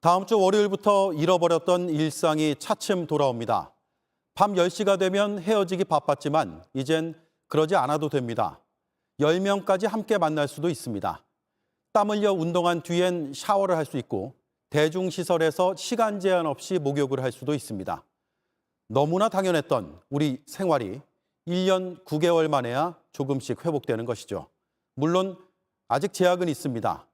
다음 주 월요일부터 잃어버렸던 일상이 차츰 돌아옵니다. 밤 10시가 되면 헤어지기 바빴지만 이젠 그러지 않아도 됩니다. 10명까지 함께 만날 수도 있습니다. 땀 흘려 운동한 뒤엔 샤워를 할 수 있고 대중시설에서 시간 제한 없이 목욕을 할 수도 있습니다. 너무나 당연했던 우리 생활이 1년 9개월 만에야 조금씩 회복되는 것이죠. 물론 아직 제약은 있습니다.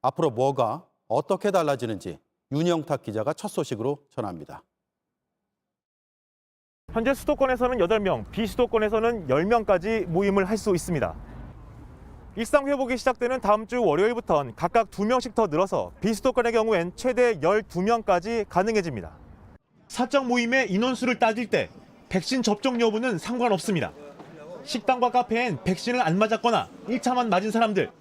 앞으로 뭐가 어떻게 달라지는지 윤영탁 기자가 첫 소식으로 전합니다. 현재 수도권에서는 8명, 비수도권에서는 10명까지 모임을 할 수 있습니다. 일상 회복이 시작되는 다음 주 월요일부터는 각각 2명씩 더 늘어서 비수도권의 경우엔 최대 12명까지 가능해집니다. 사적 모임의 인원수를 따질 때 백신 접종 여부는 상관없습니다. 식당과 카페엔 백신을 안 맞았거나 1차만 맞은 사람들,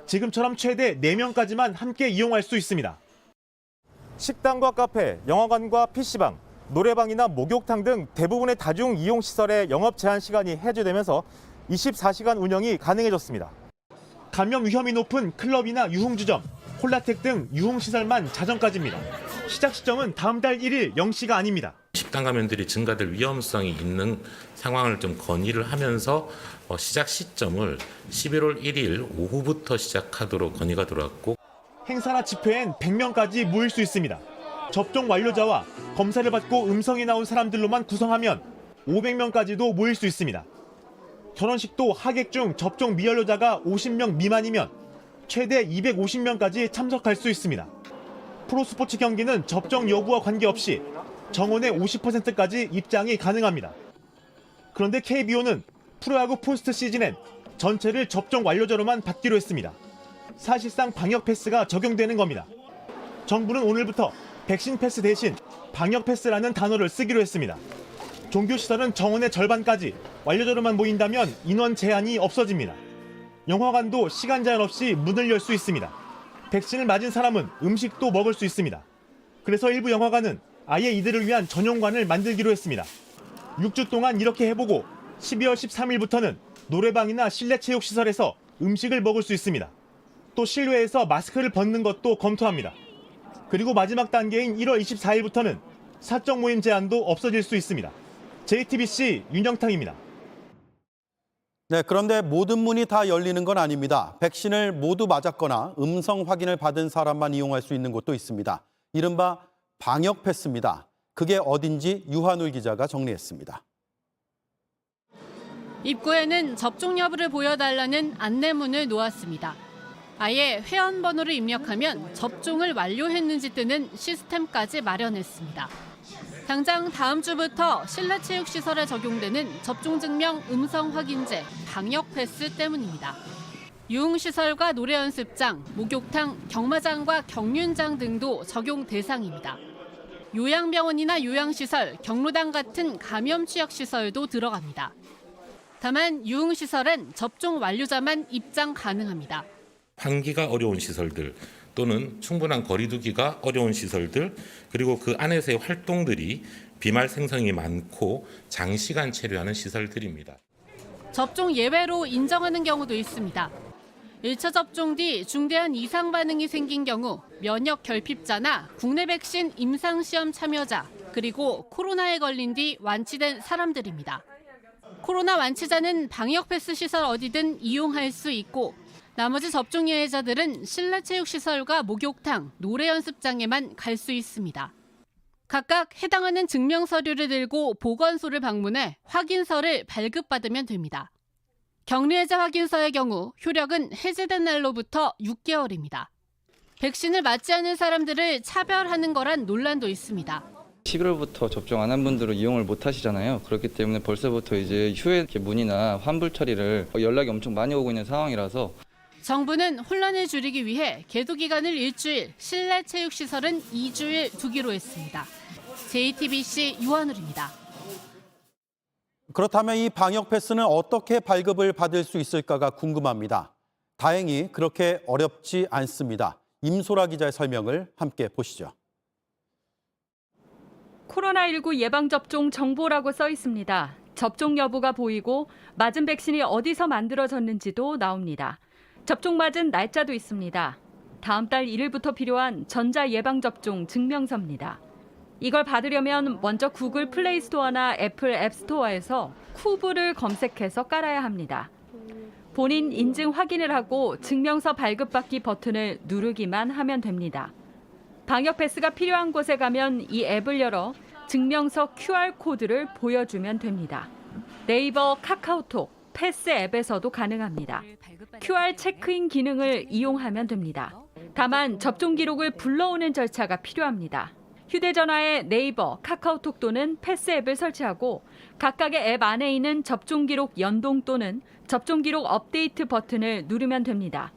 지금처럼 최대 4명까지만 함께 이용할 수 있습니다. 식당과 카페, 영화관과 PC방, 노래방이나 목욕탕 등 대부분의 다중 이용시설의 영업 제한 시간이 해제되면서 24시간 운영이 가능해졌습니다. 감염 위험이 높은 클럽이나 유흥주점, 홀라텍 등 유흥시설만 자정까지입니다. 시작 시점은 다음 달 1일 0시가 아닙니다. 집단 감염들이 증가될 위험성이 있는 상황을 좀 건의를 하면서 시작 시점을 11월 1일 오후부터 시작하도록 건의가 들어왔고, 행사나 집회엔 100명까지 모일 수 있습니다. 접종 완료자와 검사를 받고 음성이 나온 사람들로만 구성하면 500명까지도 모일 수 있습니다. 결혼식도 하객 중 접종 미완료자가 50명 미만이면 최대 250명까지 참석할 수 있습니다. 프로스포츠 경기는 접종 여부와 관계없이 정원의 50%까지 입장이 가능합니다. 그런데 KBO는 프로야구 포스트 시즌엔 전체를 접종 완료자로만 받기로 했습니다. 사실상 방역 패스가 적용되는 겁니다. 정부는 오늘부터 백신 패스 대신 방역 패스라는 단어를 쓰기로 했습니다. 종교시설은 정원의 절반까지 완료자로만 모인다면 인원 제한이 없어집니다. 영화관도 시간 제한 없이 문을 열 수 있습니다. 백신을 맞은 사람은 음식도 먹을 수 있습니다. 그래서 일부 영화관은 아예 이들을 위한 전용관을 만들기로 했습니다. 6주 동안 이렇게 해보고 12월 13일부터는 노래방이나 실내 체육시설에서 음식을 먹을 수 있습니다. 또 실외에서 마스크를 벗는 것도 검토합니다. 그리고 마지막 단계인 1월 24일부터는 사적 모임 제한도 없어질 수 있습니다. JTBC 윤영탁입니다. 네, 그런데 모든 문이 다 열리는 건 아닙니다. 백신을 모두 맞았거나 음성 확인을 받은 사람만 이용할 수 있는 곳도 있습니다. 이른바 방역 패스입니다. 그게 어딘지 유한울 기자가 정리했습니다. 입구에는 접종 여부를 보여달라는 안내문을 놓았습니다. 아예 회원번호를 입력하면 접종을 완료했는지 뜨는 시스템까지 마련했습니다. 당장 다음 주부터 실내 체육시설에 적용되는 접종증명 음성 확인제 방역 패스 때문입니다. 유흥시설과 노래연습장, 목욕탕, 경마장과 경륜장 등도 적용 대상입니다. 요양병원이나 요양시설, 경로당 같은 감염 취약시설도 들어갑니다. 다만 유흥시설엔 접종 완료자만 입장 가능합니다. 환기가 어려운 시설들 또는 충분한 거리 두기가 어려운 시설들, 그리고 그 안에서의 활동들이 비말 생성이 많고 장시간 체류하는 시설들입니다. 접종 예외로 인정하는 경우도 있습니다. 1차 접종 뒤 중대한 이상 반응이 생긴 경우 면역 결핍자나 국내 백신 임상시험 참여자, 그리고 코로나에 걸린 뒤 완치된 사람들입니다. 코로나 완치자는 방역 패스 시설 어디든 이용할 수 있고, 나머지 접종 예외자들은 실내 체육시설과 목욕탕, 노래 연습장에만 갈 수 있습니다. 각각 해당하는 증명 서류를 들고 보건소를 방문해 확인서를 발급받으면 됩니다. 격리해제 확인서의 경우 효력은 해제된 날로부터 6개월입니다. 백신을 맞지 않은 사람들을 차별하는 거란 논란도 있습니다. 11월부터 접종 안 한 분들은 이용을 못 하시잖아요. 그렇기 때문에 벌써부터 이제 휴회 문의나 환불 처리를 연락이 엄청 많이 오고 있는 상황이라서 정부는 혼란을 줄이기 위해 계도 기간을 일주일, 실내 체육시설은 2주일 두기로 했습니다. JTBC 유한울입니다. 그렇다면 이 방역 패스는 어떻게 발급을 받을 수 있을까가 궁금합니다. 다행히 그렇게 어렵지 않습니다. 임소라 기자의 설명을 함께 보시죠. 코로나19 예방접종 정보라고 써 있습니다. 접종 여부가 보이고 맞은 백신이 어디서 만들어졌는지도 나옵니다. 접종 맞은 날짜도 있습니다. 다음 달 1일부터 필요한 전자예방접종 증명서입니다. 이걸 받으려면 먼저 구글 플레이 스토어나 애플 앱 스토어에서 쿠브를 검색해서 깔아야 합니다. 본인 인증 확인을 하고 증명서 발급받기 버튼을 누르기만 하면 됩니다. 방역 패스가 필요한 곳에 가면 이 앱을 열어 증명서 QR코드를 보여주면 됩니다. 네이버, 카카오톡, 패스 앱에서도 가능합니다. QR 체크인 기능을 이용하면 됩니다. 다만 접종 기록을 불러오는 절차가 필요합니다. 휴대전화에 네이버, 카카오톡 또는 패스 앱을 설치하고 각각의 앱 안에 있는 접종 기록 연동 또는 접종 기록 업데이트 버튼을 누르면 됩니다.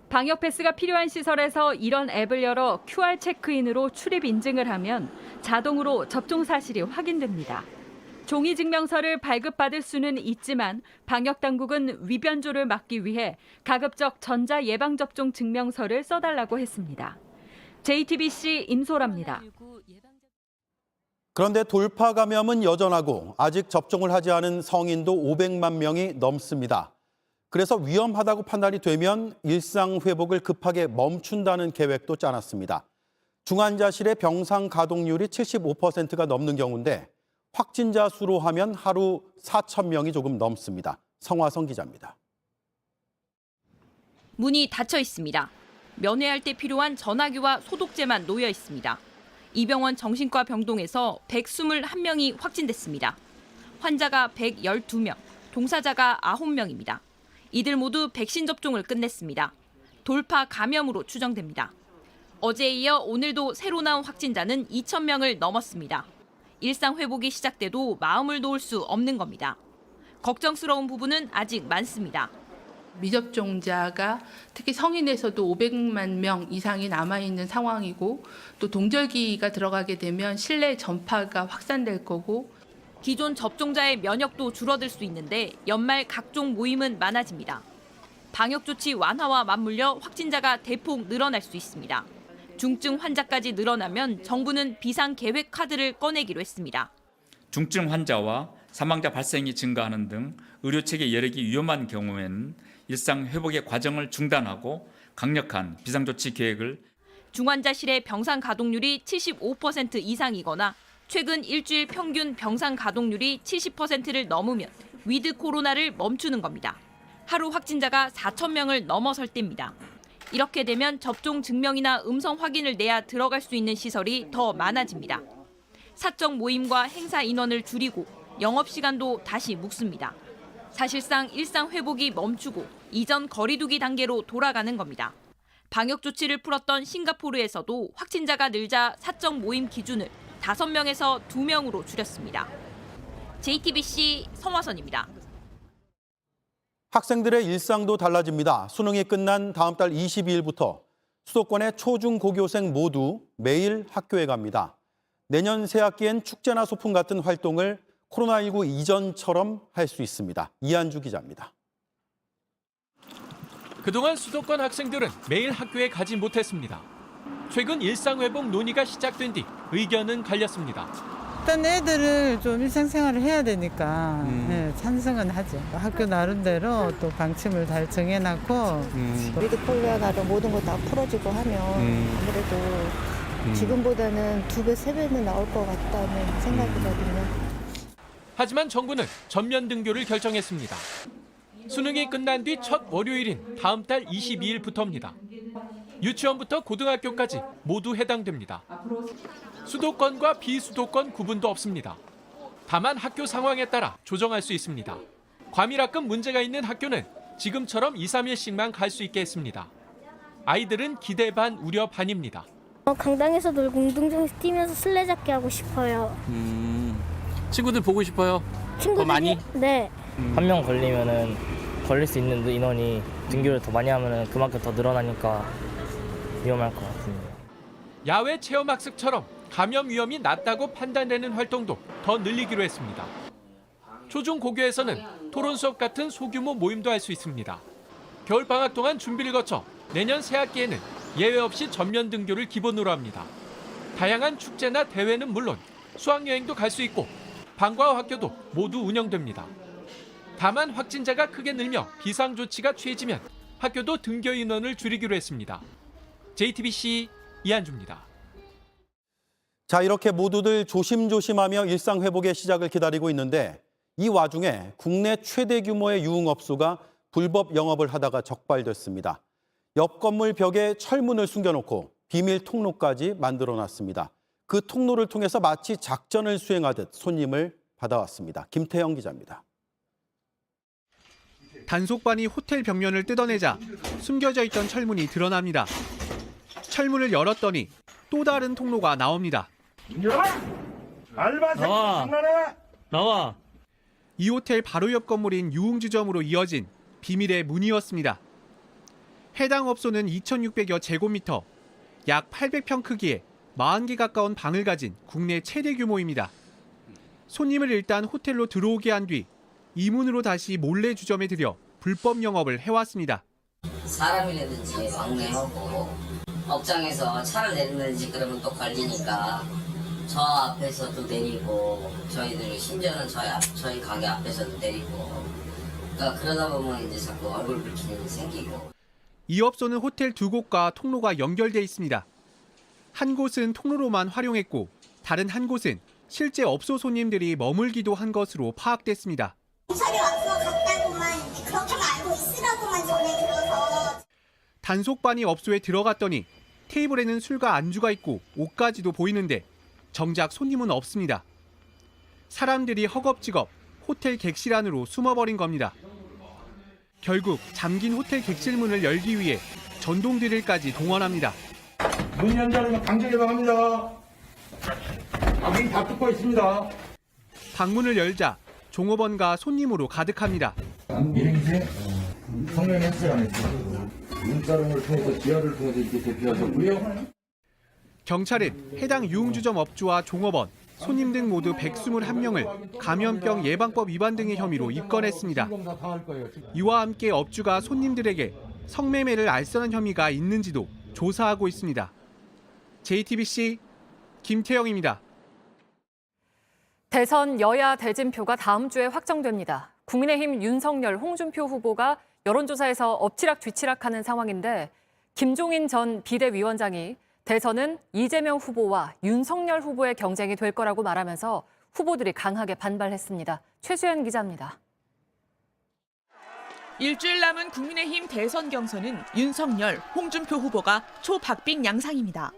방역 패스가 필요한 시설에서 이런 앱을 열어 QR 체크인으로 출입 인증을 하면 자동으로 접종 사실이 확인됩니다. 종이 증명서를 발급받을 수는 있지만 방역 당국은 위변조를 막기 위해 가급적 전자 예방접종 증명서를 써달라고 했습니다. JTBC 임소라입니다. 그런데 돌파 감염은 여전하고 아직 접종을 하지 않은 성인도 500만 명이 넘습니다. 그래서 위험하다고 판단이 되면 일상 회복을 급하게 멈춘다는 계획도 짜놨습니다. 중환자실의 병상 가동률이 75%가 넘는 경우인데 확진자 수로 하면 하루 4,000명이 조금 넘습니다. 성화성 기자입니다. 문이 닫혀 있습니다. 면회할 때 필요한 전화기와 소독제만 놓여 있습니다. 이 병원 정신과 병동에서 121명이 확진됐습니다. 환자가 112명, 동사자가 9명입니다. 이들 모두 백신 접종을 끝냈습니다. 돌파 감염으로 추정됩니다. 어제에 이어 오늘도 새로 나온 확진자는 2,000명을 넘었습니다. 일상 회복이 시작돼도 마음을 놓을 수 없는 겁니다. 걱정스러운 부분은 아직 많습니다. 미접종자가 특히 성인에서도 500만 명 이상이 남아있는 상황이고 또 동절기가 들어가게 되면 실내 전파가 확산될 거고 기존 접종자의 면역도 줄어들 수 있는데 연말 각종 모임은 많아집니다. 방역조치 완화와 맞물려 확진자가 대폭 늘어날 수 있습니다. 중증 환자까지 늘어나면 정부는 비상계획 카드를 꺼내기로 했습니다. 중증 환자와 사망자 발생이 증가하는 등 의료체계 여력이 위험한 경우에는 일상 회복의 과정을 중단하고 강력한 비상조치 계획을 중환자실의 병상 가동률이 75% 이상이거나 최근 일주일 평균 병상 가동률이 70%를 넘으면 위드 코로나를 멈추는 겁니다. 하루 확진자가 4,000명을 넘어설 때입니다. 이렇게 되면 접종 증명이나 음성 확인을 내야 들어갈 수 있는 시설이 더 많아집니다. 사적 모임과 행사 인원을 줄이고 영업시간도 다시 묶습니다. 사실상 일상 회복이 멈추고 이전 거리두기 단계로 돌아가는 겁니다. 방역 조치를 풀었던 싱가포르에서도 확진자가 늘자 사적 모임 기준을 5명에서 2명으로 줄였습니다. JTBC 성화선입니다. 학생들의 일상도 달라집니다. 수능이 끝난 다음 달 22일부터 수도권의 초중고교생 모두 매일 학교에 갑니다. 내년 새학기엔 축제나 소풍 같은 활동을 코로나19 이전처럼 할 수 있습니다. 이한주 기자입니다. 그동안 수도권 학생들은 매일 학교에 가지 못했습니다. 최근 일상회복 논의가 시작된 뒤 의견은 갈렸습니다. 일단 애들을 좀 일상생활을 해야 되니까 네, 찬성은 하죠. 학교 나름대로 또 방침을 잘 정해놨고 위드 코로나로 모든 거 다 풀어지고 하면 아무래도 지금보다는 2배, 3배는 나올 것 같다는 생각이거든요. 하지만 정부는 전면 등교를 결정했습니다. 수능이 끝난 뒤 첫 월요일인 다음 달 22일부터입니다. 유치원부터 고등학교까지 모두 해당됩니다. 수도권과 비수도권 구분도 없습니다. 다만 학교 상황에 따라 조정할 수 있습니다. 과밀학급 문제가 있는 학교는 지금처럼 2, 3일씩만 갈 수 있게 했습니다. 아이들은 기대 반 우려 반입니다. 강당에서 놀고 운동장에서 뛰면서 술래잡기 하고 싶어요. 친구들 보고 싶어요? 친구들이? 더 많이? 네. 한 명 걸리면은 걸릴 수 있는 인원이 등교를 더 많이 하면은 그만큼 더 늘어나니까 위험할 것 같습니다. 야외 체험학습처럼 감염 위험이 낮다고 판단되는 활동도 더 늘리기로 했습니다. 초중고교에서는 토론 수업 같은 소규모 모임도 할 수 있습니다. 겨울방학 동안 준비를 거쳐 내년 새학기에는 예외 없이 전면 등교를 기본으로 합니다. 다양한 축제나 대회는 물론 수학여행도 갈 수 있고 방과후 학교도 모두 운영됩니다. 다만 확진자가 크게 늘며 비상조치가 취해지면 학교도 등교 인원을 줄이기로 했습니다. JTBC 이한주입니다. 자, 이렇게 모두들 조심조심하며 일상 회복의 시작을 기다리고 있는데 이 와중에 국내 최대 규모의 유흥업소가 불법 영업을 하다가 적발됐습니다. 옆 건물 벽에 철문을 숨겨놓고 비밀 통로까지 만들어놨습니다. 그 통로를 통해서 마치 작전을 수행하듯 손님을 받아왔습니다. 김태영 기자입니다. 단속반이 호텔 벽면을 뜯어내자 숨겨져 있던 철문이 드러납니다. 철문을 열었더니 또 다른 통로가 나옵니다. 알바생 장난해? 나와. 이 호텔 바로 옆 건물인 유흥주점으로 이어진 비밀의 문이었습니다. 해당 업소는 2,600여 제곱미터, 약 800평 크기에 40개 가까운 방을 가진 국내 최대 규모입니다. 손님을 일단 호텔로 들어오게 한 뒤 이문으로 다시 몰래 주점에 들여 불법 영업을 해왔습니다. 사람이라든지 막내하고 업장에서 차를 내린다든지 그러면 또 걸리니까 저 앞에서도 내리고 저희들 심지어는 저희 가게 앞에서도 내리고 그러니까 그러다 보면 이제 자꾸 얼굴 붉히는 일이 생기고. 이 업소는 호텔 2곳과 통로가 연결돼 있습니다. 한 곳은 통로로만 활용했고 다른 한 곳은 실제 업소 손님들이 머물기도 한 것으로 파악됐습니다. 경찰이 와서 갔다고만 그렇게만 알고 있으라고만 전해 들어서. 단속반이 업소에 들어갔더니 테이블에는 술과 안주가 있고 옷까지도 보이는데 정작 손님은 없습니다. 사람들이 허겁지겁 호텔 객실 안으로 숨어버린 겁니다. 결국 잠긴 호텔 객실 문을 열기 위해 전동 드릴까지 동원합니다. 문 연장은 강제 개방합니다. 문이 다 뜯고 있습니다. 방문을 열자 종업원과 손님으로 가득합니다. 일행세 성명 헬스 안 했어요. 문자롱을 통해서 지하를 통해서 이렇게 대피하셨고요. 경찰은 해당 유흥주점 업주와 종업원, 손님 등 모두 121명을 감염병 예방법 위반 등의 혐의로 입건했습니다. 이와 함께 업주가 손님들에게 성매매를 알선한 혐의가 있는지도 조사하고 있습니다. JTBC 김태영입니다. 대선 여야 대진표가 다음 주에 확정됩니다. 국민의힘 윤석열, 홍준표 후보가 여론조사에서 엎치락 뒤치락하는 상황인데 김종인 전 비대위원장이 대선은 이재명 후보와 윤석열 후보의 경쟁이 될 거라고 말하면서 후보들이 강하게 반발했습니다. 최수연 기자입니다. 일주일 남은 국민의힘 대선 경선은 윤석열, 홍준표 후보가 초박빙 양상입니다.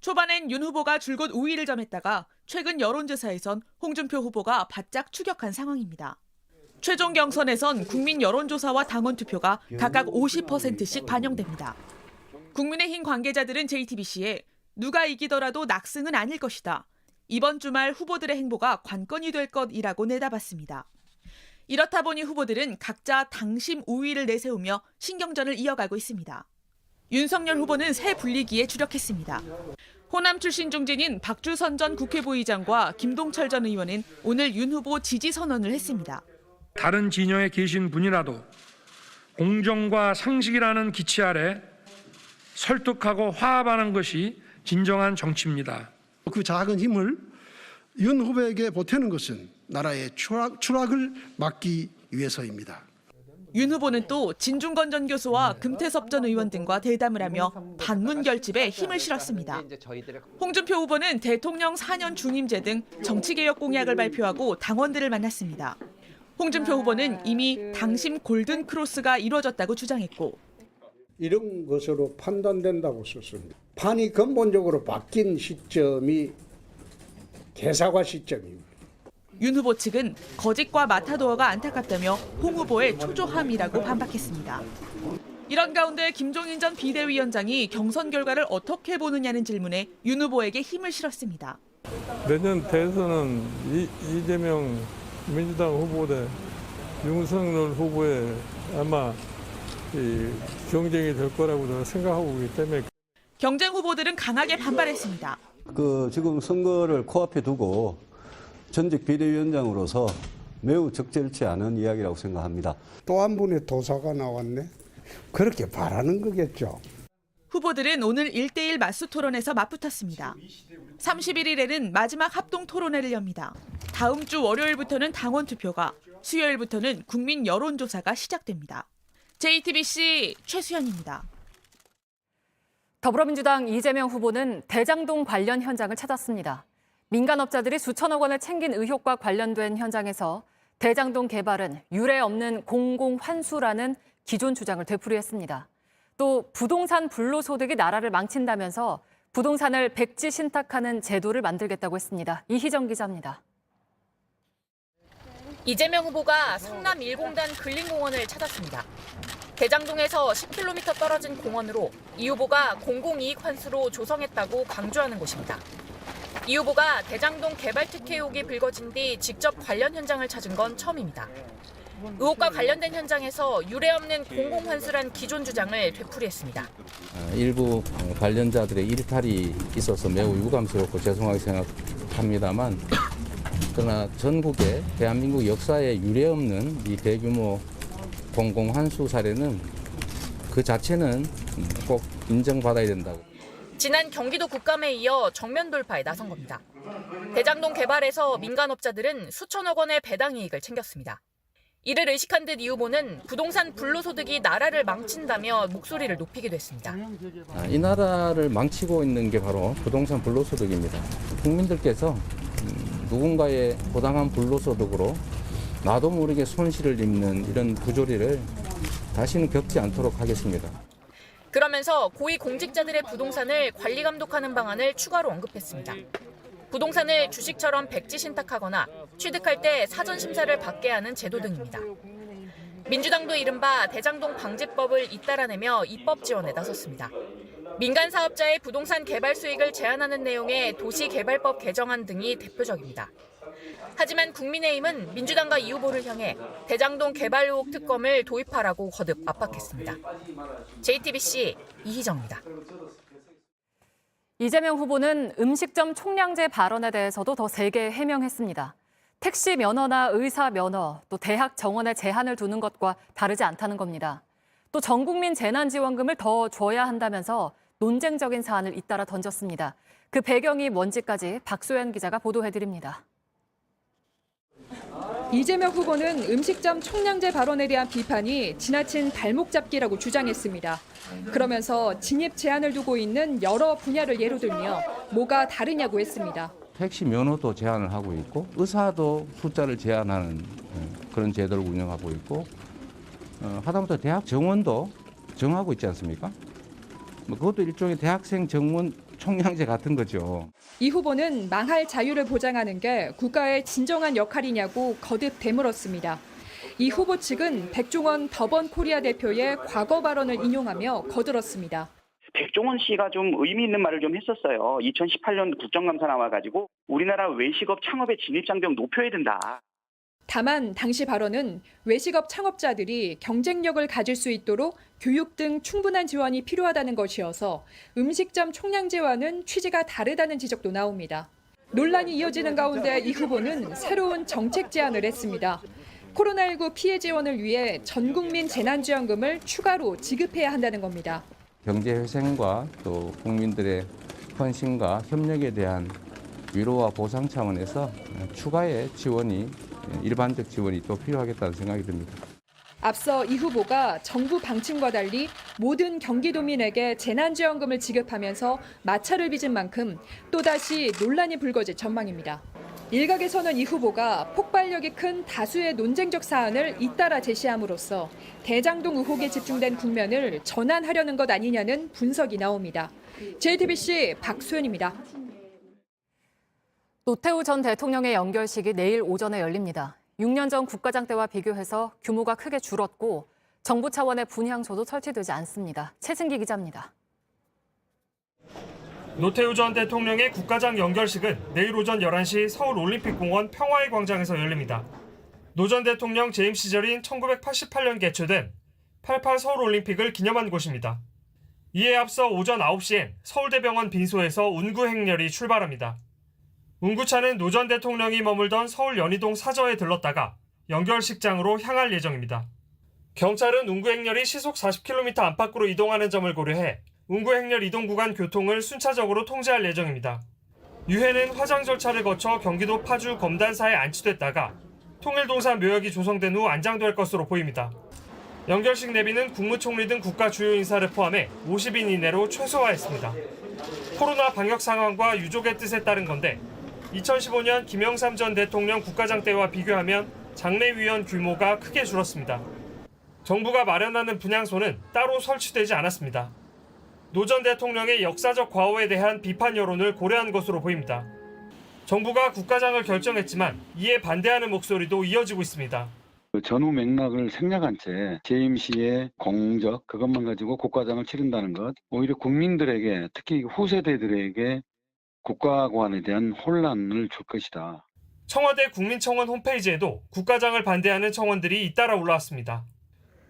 초반엔 윤 후보가 줄곧 우위를 점했다가 최근 여론조사에선 홍준표 후보가 바짝 추격한 상황입니다. 최종 경선에선 국민 여론조사와 당원 투표가 각각 50%씩 반영됩니다. 국민의힘 관계자들은 JTBC에 누가 이기더라도 낙승은 아닐 것이다. 이번 주말 후보들의 행보가 관건이 될 것이라고 내다봤습니다. 이렇다 보니 후보들은 각자 당심 우위를 내세우며 신경전을 이어가고 있습니다. 윤석열 후보는 새 분리기에 주력했습니다. 호남 출신 중진인 박주선 전 국회부의장과 김동철 전 의원은 오늘 윤 후보 지지 선언을 했습니다. 다른 진영에 계신 분이라도 공정과 상식이라는 기치 아래 설득하고 화합하는 것이 진정한 정치입니다. 그 작은 힘을 윤 후보에게 보태는 것은 나라의 추락을 막기 위해서입니다. 윤 후보는 또 진중권 전 교수와 금태섭 전 의원 등과 대담을 하며 반문 결집에 힘을 실었습니다. 홍준표 후보는 대통령 4년 중임제 등 정치개혁 공약을 발표하고 당원들을 만났습니다. 홍준표 후보는 이미 당심 골든 크로스가 이루어졌다고 주장했고 이런 것으로 판단된다고 썼습니다. 판이 근본적으로 바뀐 시점이 개사과 시점입니다. 윤 후보 측은 거짓과 마타도어가 안타깝다며 홍 후보의 초조함이라고 반박했습니다. 이런 가운데 김종인 전 비대위원장이 경선 결과를 어떻게 보느냐는 질문에 윤 후보에게 힘을 실었습니다. 내년 대선은 이재명 민주당 후보 대 윤석열 후보의 아마 경쟁이 될 거라고 저는 생각하고 있기 때문에 경쟁 후보들은 강하게 반발했습니다. 지금 선거를 코앞에 두고 전직 비대위원장으로서 매우 적절치 않은 이야기라고 생각합니다. 또 한 분의 도사가 나왔네. 그렇게 바라는 거겠죠. 후보들은 오늘 1대1 맞수 토론에서 맞붙었습니다. 31일에는 마지막 합동 토론회를 엽니다. 다음 주 월요일부터는 당원 투표가, 수요일부터는 국민 여론조사가 시작됩니다. JTBC 최수연입니다. 더불어민주당 이재명 후보는 대장동 관련 현장을 찾았습니다. 민간업자들이 수천억 원을 챙긴 의혹과 관련된 현장에서 대장동 개발은 유례 없는 공공환수라는 기존 주장을 되풀이했습니다. 또 부동산 불로소득이 나라를 망친다면서 부동산을 백지 신탁하는 제도를 만들겠다고 했습니다. 이희정 기자입니다. 이재명 후보가 성남 1공단 근린공원을 찾았습니다. 대장동에서 10km 떨어진 공원으로 이 후보가 공공이익 환수로 조성했다고 강조하는 곳입니다. 이 후보가 대장동 개발 특혜 의혹이 불거진 뒤 직접 관련 현장을 찾은 건 처음입니다. 의혹과 관련된 현장에서 유례없는 공공환수란 기존 주장을 되풀이했습니다. 일부 관련자들의 일탈이 있어서 매우 유감스럽고 죄송하게 생각합니다만 그러나 전국의 대한민국 역사에 유례없는 이 대규모 공공환수 사례는 그 자체는 꼭 인정받아야 된다고. 지난 경기도 국감에 이어 정면 돌파에 나선 겁니다. 대장동 개발에서 민간업자들은 수천억 원의 배당 이익을 챙겼습니다. 이를 의식한 듯 이 후보는 부동산 불로소득이 나라를 망친다며 목소리를 높이기도 했습니다. 이 나라를 망치고 있는 게 바로 부동산 불로소득입니다. 국민들께서 누군가의 부당한 불로소득으로 나도 모르게 손실을 입는 이런 부조리를 다시는 겪지 않도록 하겠습니다. 그러면서 고위공직자들의 부동산을 관리 감독하는 방안을 추가로 언급했습니다. 부동산을 주식처럼 백지 신탁하거나 취득할 때 사전 심사를 받게 하는 제도 등입니다. 민주당도 이른바 대장동 방지법을 잇따라내며 입법 지원에 나섰습니다. 민간 사업자의 부동산 개발 수익을 제한하는 내용의 도시개발법 개정안 등이 대표적입니다. 하지만 국민의힘은 민주당과 이 후보를 향해 대장동 개발 의혹 특검을 도입하라고 거듭 압박했습니다. JTBC 이희정입니다. 이재명 후보는 음식점 총량제 발언에 대해서도 더 세게 해명했습니다. 택시 면허나 의사 면허, 또 대학 정원에 제한을 두는 것과 다르지 않다는 겁니다. 또 전국민 재난지원금을 더 줘야 한다면서 논쟁적인 사안을 잇따라 던졌습니다. 그 배경이 뭔지까지 박소연 기자가 보도해드립니다. 이재명 후보는 음식점 총량제 발언에 대한 비판이 지나친 발목 잡기라고 주장했습니다. 그러면서 진입 제한을 두고 있는 여러 분야를 예로 들며 뭐가 다르냐고 했습니다. 택시 면허도 제한을 하고 있고 의사도 숫자를 제한하는 그런 제도를 운영하고 있고 하다못해 대학 정원도 정하고 있지 않습니까? 그것도 일종의 대학생 정원 총량제 같은 거죠. 이 후보는 망할 자유를 보장하는 게 국가의 진정한 역할이냐고 거듭 되물었습니다. 이 후보 측은 백종원 더번코리아 대표의 과거 발언을 인용하며 거들었습니다. 백종원 씨가 좀 의미 있는 말을 좀 했었어요. 2018년 국정감사 나와가지고 우리나라 외식업 창업의 진입장벽 높여야 된다. 다만 당시 발언은 외식업 창업자들이 경쟁력을 가질 수 있도록 교육 등 충분한 지원이 필요하다는 것이어서 음식점 총량제와는 취지가 다르다는 지적도 나옵니다. 논란이 이어지는 가운데 이 후보는 새로운 정책 제안을 했습니다. 코로나19 피해 지원을 위해 전 국민 재난지원금을 추가로 지급해야 한다는 겁니다. 경제회생과 또 국민들의 헌신과 협력에 대한 위로와 보상 차원에서 추가의 지원이 일반적 지원이 또 필요하겠다는 생각이 듭니다. 앞서 이 후보가 정부 방침과 달리 모든 경기도민에게 재난지원금을 지급하면서 마찰을 빚은 만큼 또다시 논란이 불거질 전망입니다. 일각에서는 이 후보가 폭발력이 큰 다수의 논쟁적 사안을 잇따라 제시함으로써 대장동 의혹에 집중된 국면을 전환하려는 것 아니냐는 분석이 나옵니다. JTBC 박소연입니다. 노태우 전 대통령의 연결식이 내일 오전에 열립니다. 6년 전 국가장 때와 비교해서 규모가 크게 줄었고 정부 차원의 분향소도 설치되지 않습니다. 최승기 기자입니다. 노태우 전 대통령의 국가장 연결식은 내일 오전 11시 서울올림픽공원 평화의 광장에서 열립니다. 노 전 대통령 재임 시절인 1988년 개최된 88 서울올림픽을 기념한 곳입니다. 이에 앞서 오전 9시엔 서울대병원 빈소에서 운구 행렬이 출발합니다. 운구차는 노 전 대통령이 머물던 서울 연희동 사저에 들렀다가 연결식장으로 향할 예정입니다. 경찰은 운구 행렬이 시속 40km 안팎으로 이동하는 점을 고려해 운구 행렬 이동 구간 교통을 순차적으로 통제할 예정입니다. 유해는 화장 절차를 거쳐 경기도 파주 검단사에 안치됐다가 통일동산 묘역이 조성된 후 안장될 것으로 보입니다. 연결식 내비는 국무총리 등 국가 주요 인사를 포함해 50인 이내로 최소화했습니다. 코로나 방역 상황과 유족의 뜻에 따른 건데 2015년 김영삼 전 대통령 국가장 때와 비교하면 장례위원 규모가 크게 줄었습니다. 정부가 마련하는 분향소는 따로 설치되지 않았습니다. 노 전 대통령의 역사적 과오에 대한 비판 여론을 고려한 것으로 보입니다. 정부가 국가장을 결정했지만 이에 반대하는 목소리도 이어지고 있습니다. 전후 맥락을 생략한 채 재임 시의 공적 그것만 가지고 국가장을 치른다는 것, 오히려 국민들에게 특히 후세대들에게 국가관에 대한 혼란을 줄 것이다. 청와대 국민청원 홈페이지에도 국가장을 반대하는 청원들이 잇따라 올라왔습니다.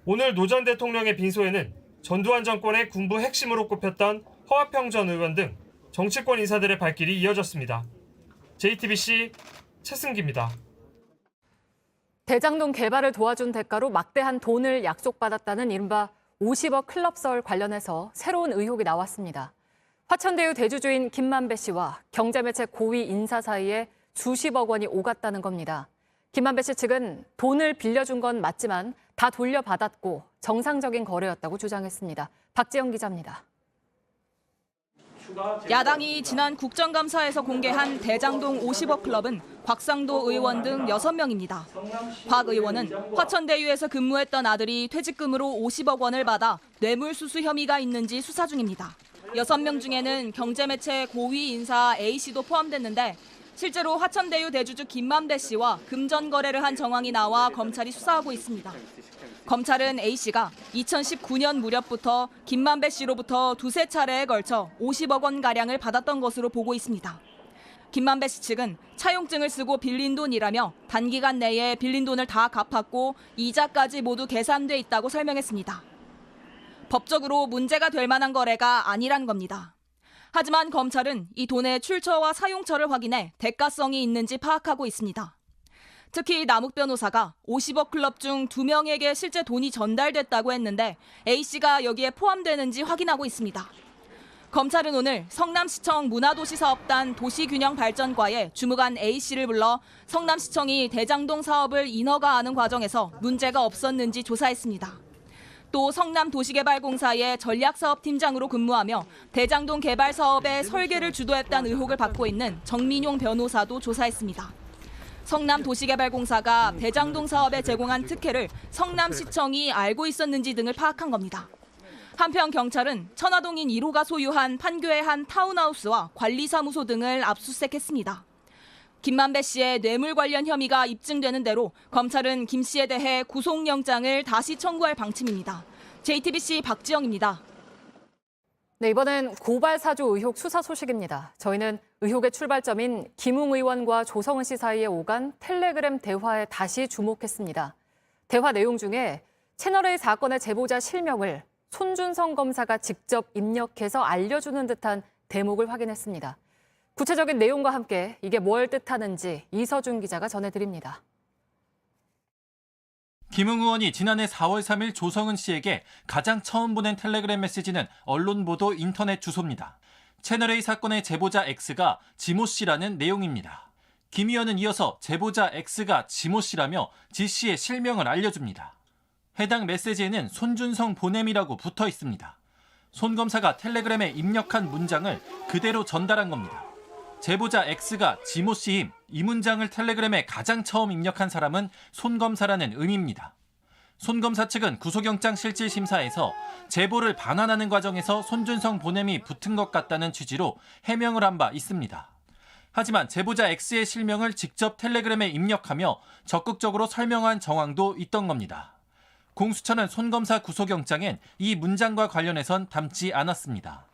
오늘 노 전 대통령의 빈소에는 전두환 정권의 군부 핵심으로 꼽혔던 허화평 전 의원 등 정치권 인사들의 발길이 이어졌습니다. JTBC 최승기입니다. 대장동 개발을 도와준 대가로 막대한 돈을 약속받았다는 이른바 50억 클럽설 관련해서 새로운 의혹이 나왔습니다. 화천대유 대주주인 김만배 씨와 경제매체 고위 인사 사이에 수십억 원이 오갔다는 겁니다. 김만배 씨 측은 돈을 빌려준 건 맞지만 다 돌려받았고 정상적인 거래였다고 주장했습니다. 박지영 기자입니다. 야당이 지난 국정감사에서 공개한 대장동 50억 클럽은 곽상도 의원 등 6명입니다. 곽 의원은 화천대유에서 근무했던 아들이 퇴직금으로 50억 원을 받아 뇌물수수 혐의가 있는지 수사 중입니다. 6명 중에는 경제매체 고위 인사 A씨도 포함됐는데 실제로 화천대유 대주주 김만배 씨와 금전 거래를 한 정황이 나와 검찰이 수사하고 있습니다. 검찰은 A씨가 2019년 무렵부터 김만배 씨로부터 두세 차례에 걸쳐 50억 원가량을 받았던 것으로 보고 있습니다. 김만배 씨 측은 차용증을 쓰고 빌린 돈이라며 단기간 내에 빌린 돈을 다 갚았고 이자까지 모두 계산돼 있다고 설명했습니다. 법적으로 문제가 될 만한 거래가 아니란 겁니다. 하지만 검찰은 이 돈의 출처와 사용처를 확인해 대가성이 있는지 파악하고 있습니다. 특히 남욱 변호사가 50억 클럽 중 2명에게 실제 돈이 전달됐다고 했는데 A씨가 여기에 포함되는지 확인하고 있습니다. 검찰은 오늘 성남시청 문화도시사업단 도시균형발전과에 주무관 A씨를 불러 성남시청이 대장동 사업을 인허가하는 과정에서 문제가 없었는지 조사했습니다. 또 성남도시개발공사의 전략사업팀장으로 근무하며 대장동 개발 사업의 설계를 주도했다는 의혹을 받고 있는 정민용 변호사도 조사했습니다. 성남도시개발공사가 대장동 사업에 제공한 특혜를 성남시청이 알고 있었는지 등을 파악한 겁니다. 한편 경찰은 천화동인 1호가 소유한 판교의 한 타운하우스와 관리사무소 등을 압수수색했습니다. 김만배 씨의 뇌물 관련 혐의가 입증되는 대로 검찰은 김 씨에 대해 구속영장을 다시 청구할 방침입니다. JTBC 박지영입니다. 네, 이번엔 고발사주 의혹 수사 소식입니다. 저희는 의혹의 출발점인 김웅 의원과 조성은 씨 사이에 오간 텔레그램 대화에 다시 주목했습니다. 대화 내용 중에 채널A 사건의 제보자 실명을 손준성 검사가 직접 입력해서 알려주는 듯한 대목을 확인했습니다. 구체적인 내용과 함께 이게 뭘 뜻하는지 이서준 기자가 전해드립니다. 김웅 의원이 지난해 4월 3일 조성은 씨에게 가장 처음 보낸 텔레그램 메시지는 언론 보도 인터넷 주소입니다. 채널A 사건의 제보자 X가 지모 씨라는 내용입니다. 김 의원은 이어서 제보자 X가 지모 씨라며 지 씨의 실명을 알려줍니다. 해당 메시지에는 손준성 보냄이라고 붙어 있습니다. 손 검사가 텔레그램에 입력한 문장을 그대로 전달한 겁니다. 제보자 X가 지모 씨임, 이 문장을 텔레그램에 가장 처음 입력한 사람은 손 검사라는 의미입니다. 손 검사 측은 구속영장 실질심사에서 제보를 반환하는 과정에서 손준성 보냄이 붙은 것 같다는 취지로 해명을 한 바 있습니다. 하지만 제보자 X의 실명을 직접 텔레그램에 입력하며 적극적으로 설명한 정황도 있던 겁니다. 공수처는 손 검사 구속영장엔 이 문장과 관련해선 담지 않았습니다.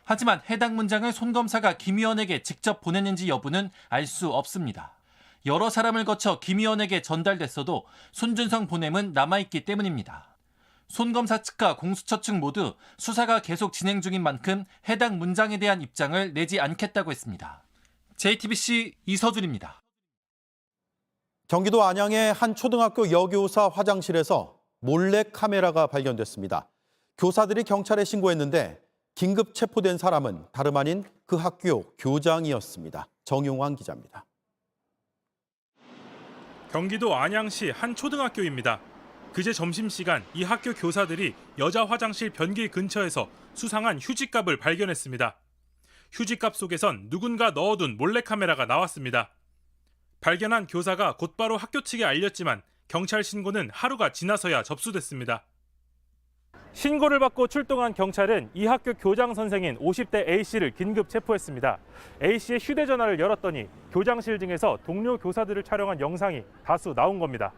하지만 해당 문장을 손 검사가 김 의원에게 직접 보냈는지 여부는 알 수 없습니다. 여러 사람을 거쳐 김 의원에게 전달됐어도 손준성 보냄은 남아있기 때문입니다. 손 검사 측과 공수처 측 모두 수사가 계속 진행 중인 만큼 해당 문장에 대한 입장을 내지 않겠다고 했습니다. JTBC 이서준입니다. 경기도 안양의 한 초등학교 여교사 화장실에서 몰래 카메라가 발견됐습니다. 교사들이 경찰에 신고했는데 긴급 체포된 사람은 다름 아닌 그 학교 교장이었습니다. 정용환 기자입니다. 경기도 안양시 한 초등학교입니다. 그제 점심시간 이 학교 교사들이 여자 화장실 변기 근처에서 수상한 휴지값을 발견했습니다. 휴지값 속에선 누군가 넣어둔 몰래카메라가 나왔습니다. 발견한 교사가 곧바로 학교 측에 알렸지만 경찰 신고는 하루가 지나서야 접수됐습니다. 신고를 받고 출동한 경찰은 이 학교 교장 선생인 50대 A씨를 긴급 체포했습니다. A씨의 휴대전화를 열었더니 교장실 등에서 동료 교사들을 촬영한 영상이 다수 나온 겁니다.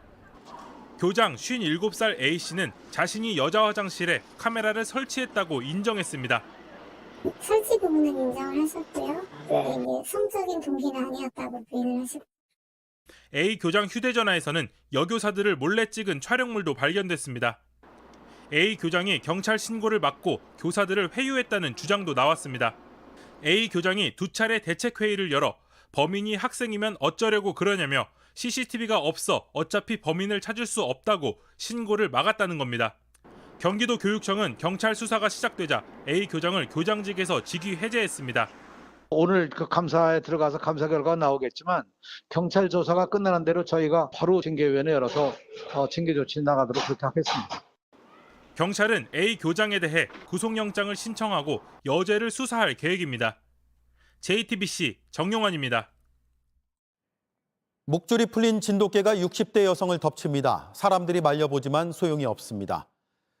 교장 57살 A씨는 자신이 여자 화장실에 카메라를 설치했다고 인정했습니다. 설치 부분은 인정을 하셨고요. 이게 성적인 동기는 아니었다고 부인을 하셨고. A 교장 휴대전화에서는 여교사들을 몰래 찍은 촬영물도 발견됐습니다. A 교장이 경찰 신고를 막고 교사들을 회유했다는 주장도 나왔습니다. A 교장이 2차례 대책회의를 열어 범인이 학생이면 어쩌려고 그러냐며 CCTV가 없어 어차피 범인을 찾을 수 없다고 신고를 막았다는 겁니다. 경기도 교육청은 경찰 수사가 시작되자 A 교장을 교장직에서 직위 해제했습니다. 오늘 그 감사에 들어가서 감사 결과가 나오겠지만 경찰 조사가 끝나는 대로 저희가 바로 징계위원회 열어서 징계 조치 나가도록 그렇게 하겠습니다. 경찰은 A 교장에 대해 구속영장을 신청하고 여죄를 수사할 계획입니다. JTBC 정용환입니다. 목줄이 풀린 진돗개가 60대 여성을 덮칩니다. 사람들이 말려보지만 소용이 없습니다.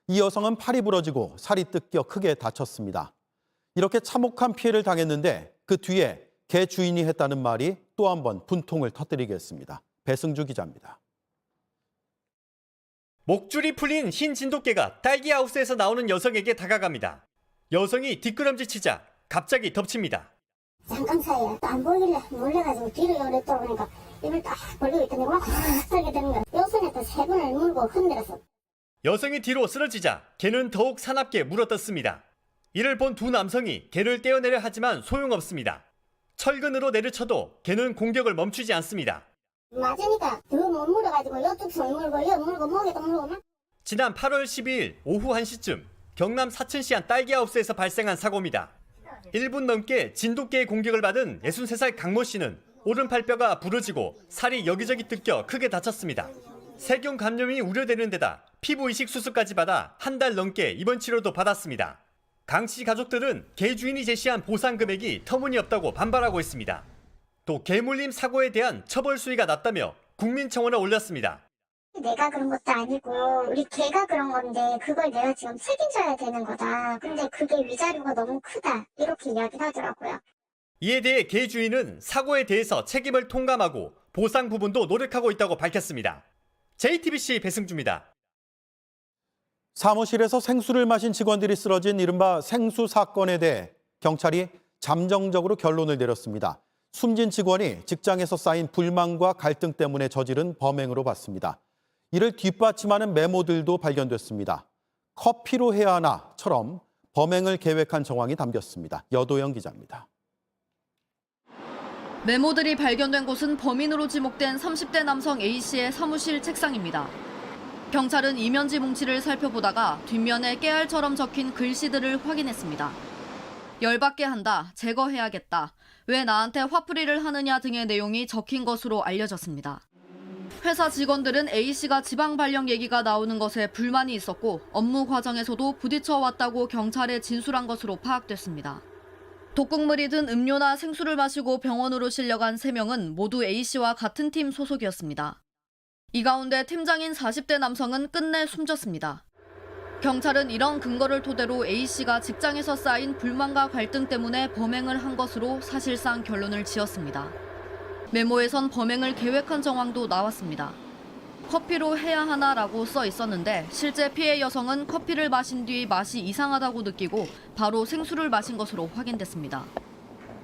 이 여성은 팔이 부러지고 살이 뜯겨 크게 다쳤습니다. 이렇게 참혹한 피해를 당했는데 그 뒤에 개 주인이 했다는 말이 또 한 번 분통을 터뜨리겠습니다. 배승주 기자입니다. 목줄이 풀린 흰 진돗개가 딸기하우스에서 나오는 여성에게 다가갑니다. 여성이 뒷걸음질 치자 갑자기 덮칩니다. 잠깐 사이에 안 보이길래 몰려가지고 뒤로 요랬다 보니까 입을 딱 벌리고 있더니 막 살게 되는 거야. 여성이 또 3번을 물고 흔들었어. 여성이 뒤로 쓰러지자 개는 더욱 사납게 물어떴습니다. 이를 본 두 남성이 개를 떼어내려 하지만 소용없습니다. 철근으로 내려쳐도 개는 공격을 멈추지 않습니다. 맞으니까 더 못 물어가지고 이쪽 손 물고 이 물고 목에도 물고 막. 지난 8월 12일 오후 1시쯤 경남 사천시 딸기하우스에서 발생한 사고입니다. 1분 넘게 진돗개의 공격을 받은 63살 강모 씨는 오른팔뼈가 부러지고 살이 여기저기 뜯겨 크게 다쳤습니다. 세균 감염이 우려되는 데다 피부 이식 수술까지 받아 한 달 넘게 입원 치료도 받았습니다. 강 씨 가족들은 개 주인이 제시한 보상 금액이 터무니없다고 반발하고 있습니다. 또 개물림 사고에 대한 처벌 수위가 낮다며 국민청원을 올렸습니다. 내가 그런 것도 아니고 우리 개가 그런 건데 그걸 내가 지금 책임져야 되는 거다. 근데 그게 위자료가 너무 크다. 이렇게 이야기를 하더라고요. 이에 대해 개 주인은 사고에 대해서 책임을 통감하고 보상 부분도 노력하고 있다고 밝혔습니다. JTBC 배승주입니다. 사무실에서 생수를 마신 직원들이 쓰러진 이른바 생수 사건에 대해 경찰이 잠정적으로 결론을 내렸습니다. 숨진 직원이 직장에서 쌓인 불만과 갈등 때문에 저지른 범행으로 봤습니다. 이를 뒷받침하는 메모들도 발견됐습니다. 커피로 해야 하나처럼 범행을 계획한 정황이 담겼습니다. 여도영 기자입니다. 메모들이 발견된 곳은 범인으로 지목된 30대 남성 A씨의 사무실 책상입니다. 경찰은 이면지 뭉치를 살펴보다가 뒷면에 깨알처럼 적힌 글씨들을 확인했습니다. 열받게 한다, 제거해야겠다, 왜 나한테 화풀이를 하느냐 등의 내용이 적힌 것으로 알려졌습니다. 회사 직원들은 A씨가 지방 발령 얘기가 나오는 것에 불만이 있었고 업무 과정에서도 부딪혀 왔다고 경찰에 진술한 것으로 파악됐습니다. 독극물이 든 음료나 생수를 마시고 병원으로 실려간 3명은 모두 A씨와 같은 팀 소속이었습니다. 이 가운데 팀장인 40대 남성은 끝내 숨졌습니다. 경찰은 이런 근거를 토대로 A씨가 직장에서 쌓인 불만과 갈등 때문에 범행을 한 것으로 사실상 결론을 지었습니다. 메모에선 범행을 계획한 정황도 나왔습니다. 커피로 해야 하나라고 써 있었는데 실제 피해 여성은 커피를 마신 뒤 맛이 이상하다고 느끼고 바로 생수를 마신 것으로 확인됐습니다.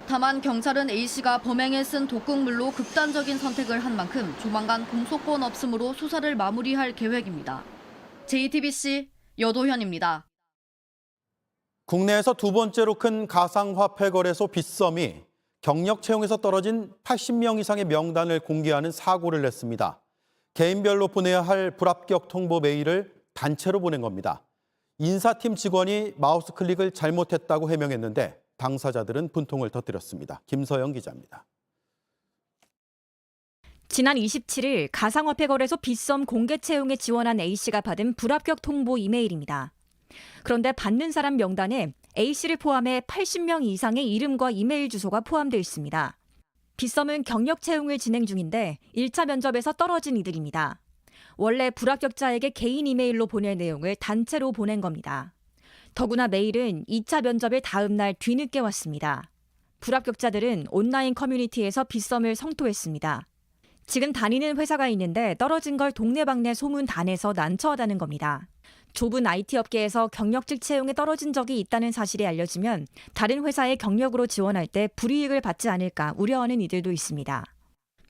다만 경찰은 A씨가 범행에 쓴 독극물로 극단적인 선택을 한 만큼 조만간 공소권 없음으로 수사를 마무리할 계획입니다. JTBC 여도현입니다. 국내에서 두 번째로 큰 가상화폐 거래소 빗썸이 경력 채용에서 떨어진 80명 이상의 명단을 공개하는 사고를 냈습니다. 개인별로 보내야 할 불합격 통보 메일을 단체로 보낸 겁니다. 인사팀 직원이 마우스 클릭을 잘못했다고 해명했는데 당사자들은 분통을 터뜨렸습니다. 김서영 기자입니다. 지난 27일 가상화폐 거래소 빗썸 공개 채용에 지원한 A씨가 받은 불합격 통보 이메일입니다. 그런데 받는 사람 명단에 A씨를 포함해 80명 이상의 이름과 이메일 주소가 포함되어 있습니다. 빗썸은 경력 채용을 진행 중인데 1차 면접에서 떨어진 이들입니다. 원래 불합격자에게 개인 이메일로 보낼 내용을 단체로 보낸 겁니다. 더구나 메일은 2차 면접의 다음 날 뒤늦게 왔습니다. 불합격자들은 온라인 커뮤니티에서 빗썸을 성토했습니다. 지금 다니는 회사가 있는데 떨어진 걸 동네방네 소문 다 내서 난처하다는 겁니다. 좁은 IT 업계에서 경력직 채용에 떨어진 적이 있다는 사실이 알려지면 다른 회사의 경력으로 지원할 때 불이익을 받지 않을까 우려하는 이들도 있습니다.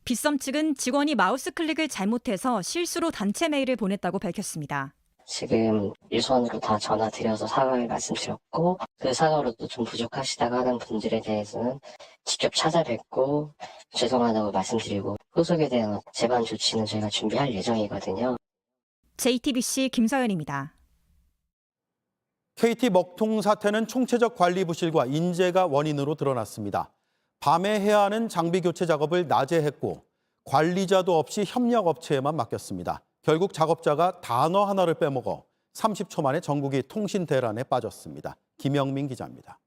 빗썸 측은 직원이 마우스 클릭을 잘못해서 실수로 단체 메일을 보냈다고 밝혔습니다. 지금 유선으로 다 전화 드려서 사과를 말씀드렸고 그 사과로도 좀 부족하시다고 하는 분들에 대해서는 직접 찾아뵙고 죄송하다고 말씀드리고 후속에 대한 재반 조치는 저희가 준비할 예정이거든요. JTBC 김서연입니다. KT 먹통 사태는 총체적 관리 부실과 인재가 원인으로 드러났습니다. 밤에 해야 하는 장비 교체 작업을 낮에 했고 관리자도 없이 협력업체에만 맡겼습니다. 결국 작업자가 단어 하나를 빼먹어 30초 만에 전국이 통신 대란에 빠졌습니다. 김영민 기자입니다.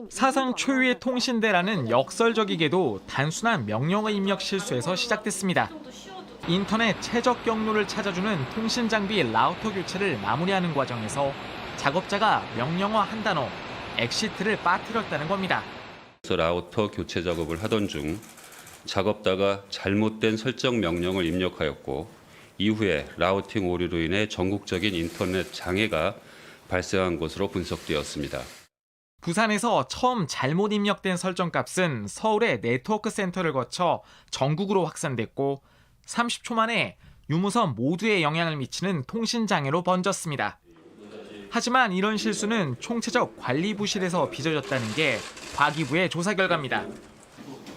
사상 초유의 통신 대란은 역설적이게도 단순한 명령어 입력 실수에서 시작됐습니다. 인터넷 최적 경로를 찾아주는 통신 장비 라우터 교체를 마무리하는 과정에서 작업자가 명령어 한 단어, 엑시트를 빠뜨렸다는 겁니다. 라우터 교체 작업을 하던 중 작업자가 잘못된 설정 명령을 입력하였고 이후에 라우팅 오류로 인해 전국적인 인터넷 장애가 발생한 것으로 분석되었습니다. 부산에서 처음 잘못 입력된 설정값은 서울의 네트워크 센터를 거쳐 전국으로 확산됐고 30초 만에 유무선 모두에 영향을 미치는 통신 장애로 번졌습니다. 하지만 이런 실수는 총체적 관리 부실에서 빚어졌다는 게 과기부의 조사 결과입니다.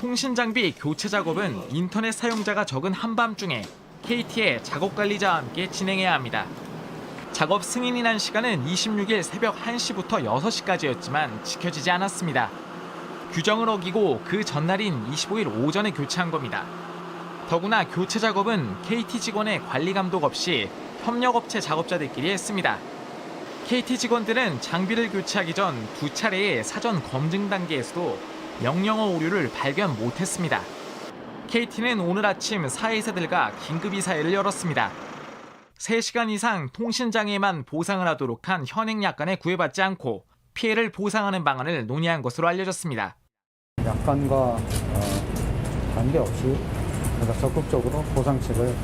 통신 장비 교체 작업은 인터넷 사용자가 적은 한밤중에 KT의 작업 관리자와 함께 진행해야 합니다. 작업 승인이 난 시간은 26일 새벽 1시부터 6시까지였지만 지켜지지 않았습니다. 규정을 어기고 그 전날인 25일 오전에 교체한 겁니다. 더구나 교체 작업은 KT 직원의 관리 감독 없이 협력업체 작업자들끼리 했습니다. KT 직원들은 장비를 교체하기 전 2차례의 사전 검증 단계에서도 명령어 오류를 발견 못했습니다. KT는 오늘 아침 사회이사들과 긴급이사회를 열었습니다. 3시간 이상 통신장애만 보상을 하도록 한 현행 약관에 구애받지 않고 피해를 보상하는 방안을 논의한 것으로 알려졌습니다. 약관과 관계없이 저희가 적극적으로 보상책을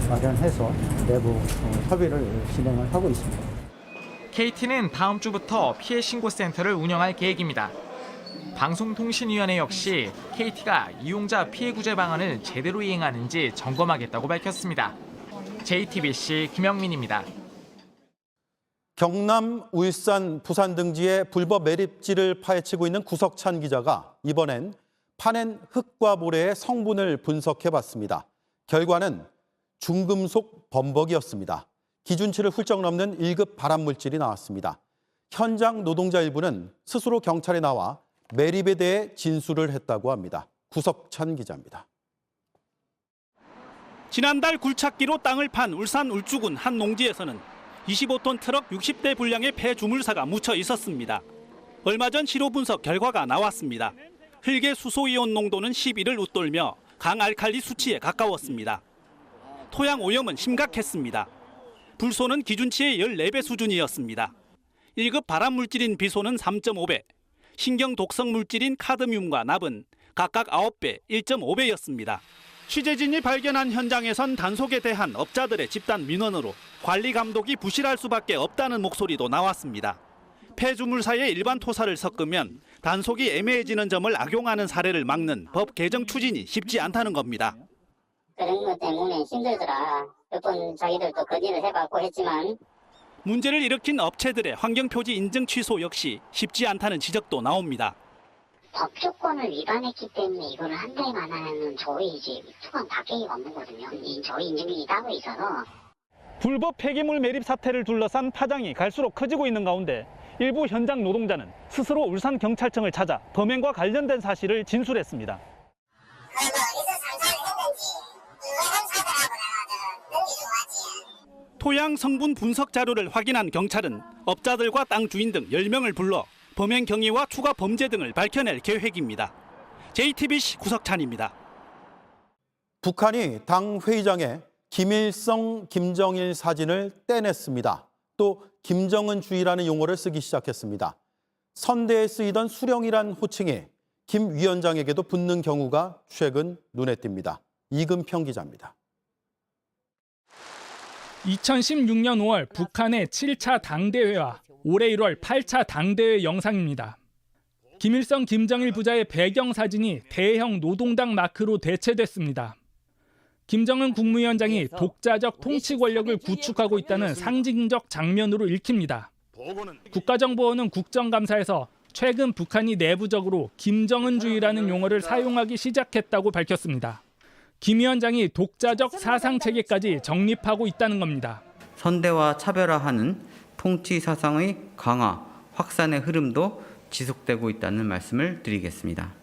마련해서 내부 협의를 진행을 하고 있습니다. KT는 다음 주부터 피해 신고센터를 운영할 계획입니다. 방송통신위원회 역시 KT가 이용자 피해 구제 방안을 제대로 이행하는지 점검하겠다고 밝혔습니다. JTBC 김영민입니다. 경남, 울산, 부산 등지의 불법 매립지를 파헤치고 있는 구석찬 기자가 이번엔 파낸 흙과 모래의 성분을 분석해봤습니다. 결과는 중금속 범벅이었습니다. 기준치를 훌쩍 넘는 1급 발암물질이 나왔습니다. 현장 노동자 일부는 스스로 경찰에 나와 매립에 대해 진술을 했다고 합니다. 구석찬 기자입니다. 지난달 굴착기로 땅을 판 울산 울주군 한 농지에서는 25톤 트럭 60대 분량의 폐주물사가 묻혀 있었습니다. 얼마 전 시로 분석 결과가 나왔습니다. 흙의 수소이온 농도는 11을 웃돌며 강알칼리 수치에 가까웠습니다. 토양 오염은 심각했습니다. 불소는 기준치의 14배 수준이었습니다. 1급 발암물질인 비소는 3.5배, 신경 독성 물질인 카드뮴과 납은 각각 9배, 1.5배였습니다. 취재진이 발견한 현장에선 단속에 대한 업자들의 집단 민원으로 관리 감독이 부실할 수밖에 없다는 목소리도 나왔습니다. 폐주물사에 일반 토사를 섞으면 단속이 애매해지는 점을 악용하는 사례를 막는 법 개정 추진이 쉽지 않다는 겁니다. 그런 것 때문에 힘들더라. 몇 번 자기들도 건의를 해봤고 했지만 문제를 일으킨 업체들의 환경표지 인증 취소 역시 쉽지 않다는 지적도 나옵니다. 법 조건을 위반했기 때문에 이거를 한 달만 하는 저희 이제 수강 바뀌기가 없는 거거든요. 저희 인증이 따로 있어서. 불법 폐기물 매립 사태를 둘러싼 파장이 갈수록 커지고 있는 가운데 일부 현장 노동자는 스스로 울산경찰청을 찾아 범행과 관련된 사실을 진술했습니다. 토양 성분 분석 자료를 확인한 경찰은 업자들과 땅 주인 등 10명을 불러 범행 경위와 추가 범죄 등을 밝혀낼 계획입니다. JTBC 구석찬입니다. 북한이 당 회의장에 김일성, 김정일 사진을 떼냈습니다. 또 김정은주의라는 용어를 쓰기 시작했습니다. 선대에 쓰이던 수령이란 호칭이 김 위원장에게도 붙는 경우가 최근 눈에 띕니다. 이금평 기자입니다. 2016년 5월 북한의 7차 당대회와 올해 1월 8차 당대회 영상입니다. 김일성, 김정일 부자의 배경사진이 대형 노동당 마크로 대체됐습니다. 김정은 국무위원장이 독자적 통치 권력을 구축하고 있다는 상징적 장면으로 읽힙니다. 국가정보원은 국정감사에서 최근 북한이 내부적으로 김정은주의라는 용어를 사용하기 시작했다고 밝혔습니다. 김 위원장이 독자적 사상체계까지 정립하고 있다는 겁니다. 선대와 차별화하는 통치 사상의 강화, 확산의 흐름도 지속되고 있다는 말씀을 드리겠습니다.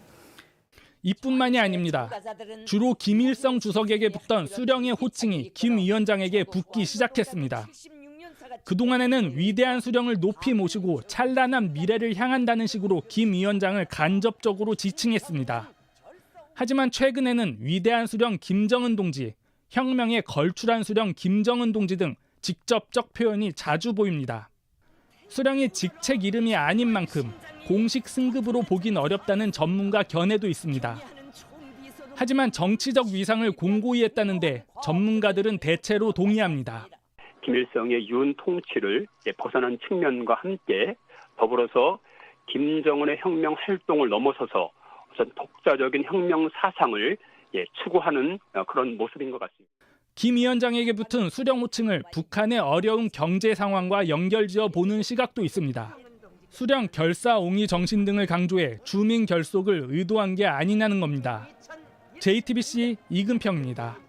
이뿐만이 아닙니다. 주로 김일성 주석에게 붙던 수령의 호칭이 김 위원장에게 붙기 시작했습니다. 그동안에는 위대한 수령을 높이 모시고 찬란한 미래를 향한다는 식으로 김 위원장을 간접적으로 지칭했습니다. 하지만 최근에는 위대한 수령 김정은 동지, 혁명에 걸출한 수령 김정은 동지 등 직접적 표현이 자주 보입니다. 수령이 직책 이름이 아닌 만큼 공식 승급으로 보긴 어렵다는 전문가 견해도 있습니다. 하지만 정치적 위상을 공고히 했다는데 전문가들은 대체로 동의합니다. 김일성의 윤 통치를 벗어난 측면과 함께 더불어서 김정은의 혁명 활동을 넘어서서 우선 독자적인 혁명 사상을 추구하는 그런 모습인 것 같습니다. 김 위원장에게 붙은 수령 호칭을 북한의 어려운 경제 상황과 연결지어 보는 시각도 있습니다. 수령 결사옹위 정신 등을 강조해 주민 결속을 의도한 게 아니냐는 겁니다. JTBC 이금평입니다.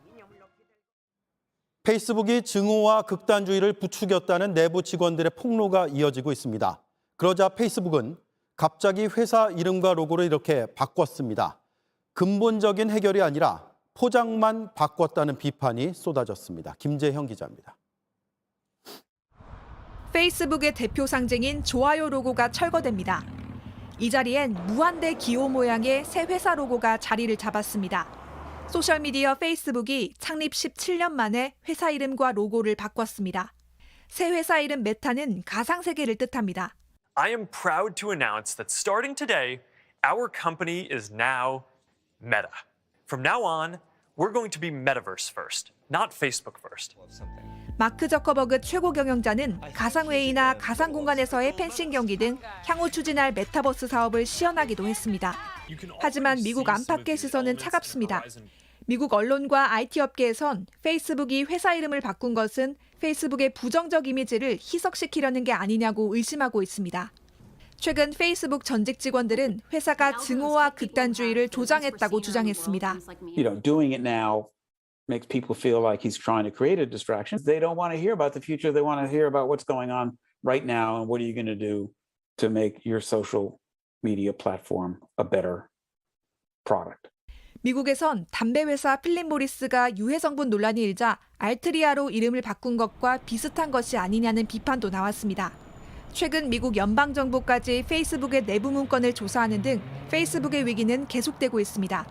페이스북이 증오와 극단주의를 부추겼다는 내부 직원들의 폭로가 이어지고 있습니다. 그러자 페이스북은 갑자기 회사 이름과 로고를 이렇게 바꿨습니다. 근본적인 해결이 아니라 포장만 바꿨다는 비판이 쏟아졌습니다. 김재형 기자입니다. 페이스북의 대표 상징인 좋아요 로고가 철거됩니다. 이 자리엔 무한대 기호 모양의 새 회사 로고가 자리를 잡았습니다. 소셜미디어 페이스북이 창립 17년 만에 회사 이름과 로고를 바꿨습니다. 새 회사 이름 메타는 가상세계를 뜻합니다. I am proud to announce that starting today, our company is now Meta. From now on, we're going to be Metaverse first, not Facebook first. 마크 저커버그 최고 경영자는 가상회의나 가상공간에서의 펜싱 경기 등 향후 추진할 메타버스 사업을 시연하기도 했습니다. 하지만 미국 안팎의 시선은 차갑습니다. 미국 언론과 IT 업계에선 페이스북이 회사 이름을 바꾼 것은 페이스북의 부정적 이미지를 희석시키려는 게 아니냐고 의심하고 있습니다. 최근 페이스북 전직 직원들은 회사가 증오와 극단주의를 조장했다고 주장했습니다. Doing it now makes people feel like he's trying to create a distraction. They don't want to hear about the future. They want to hear about what's going on right now and what are you going to do to make your social media platform a better product. 미국에선 담배 회사 필립 모리스가 유해 성분 논란이 일자 알트리아로 이름을 바꾼 것과 비슷한 것이 아니냐는 비판도 나왔습니다. 최근 미국 연방정부까지 페이스북의 내부 문건을 조사하는 등 페이스북의 위기는 계속되고 있습니다.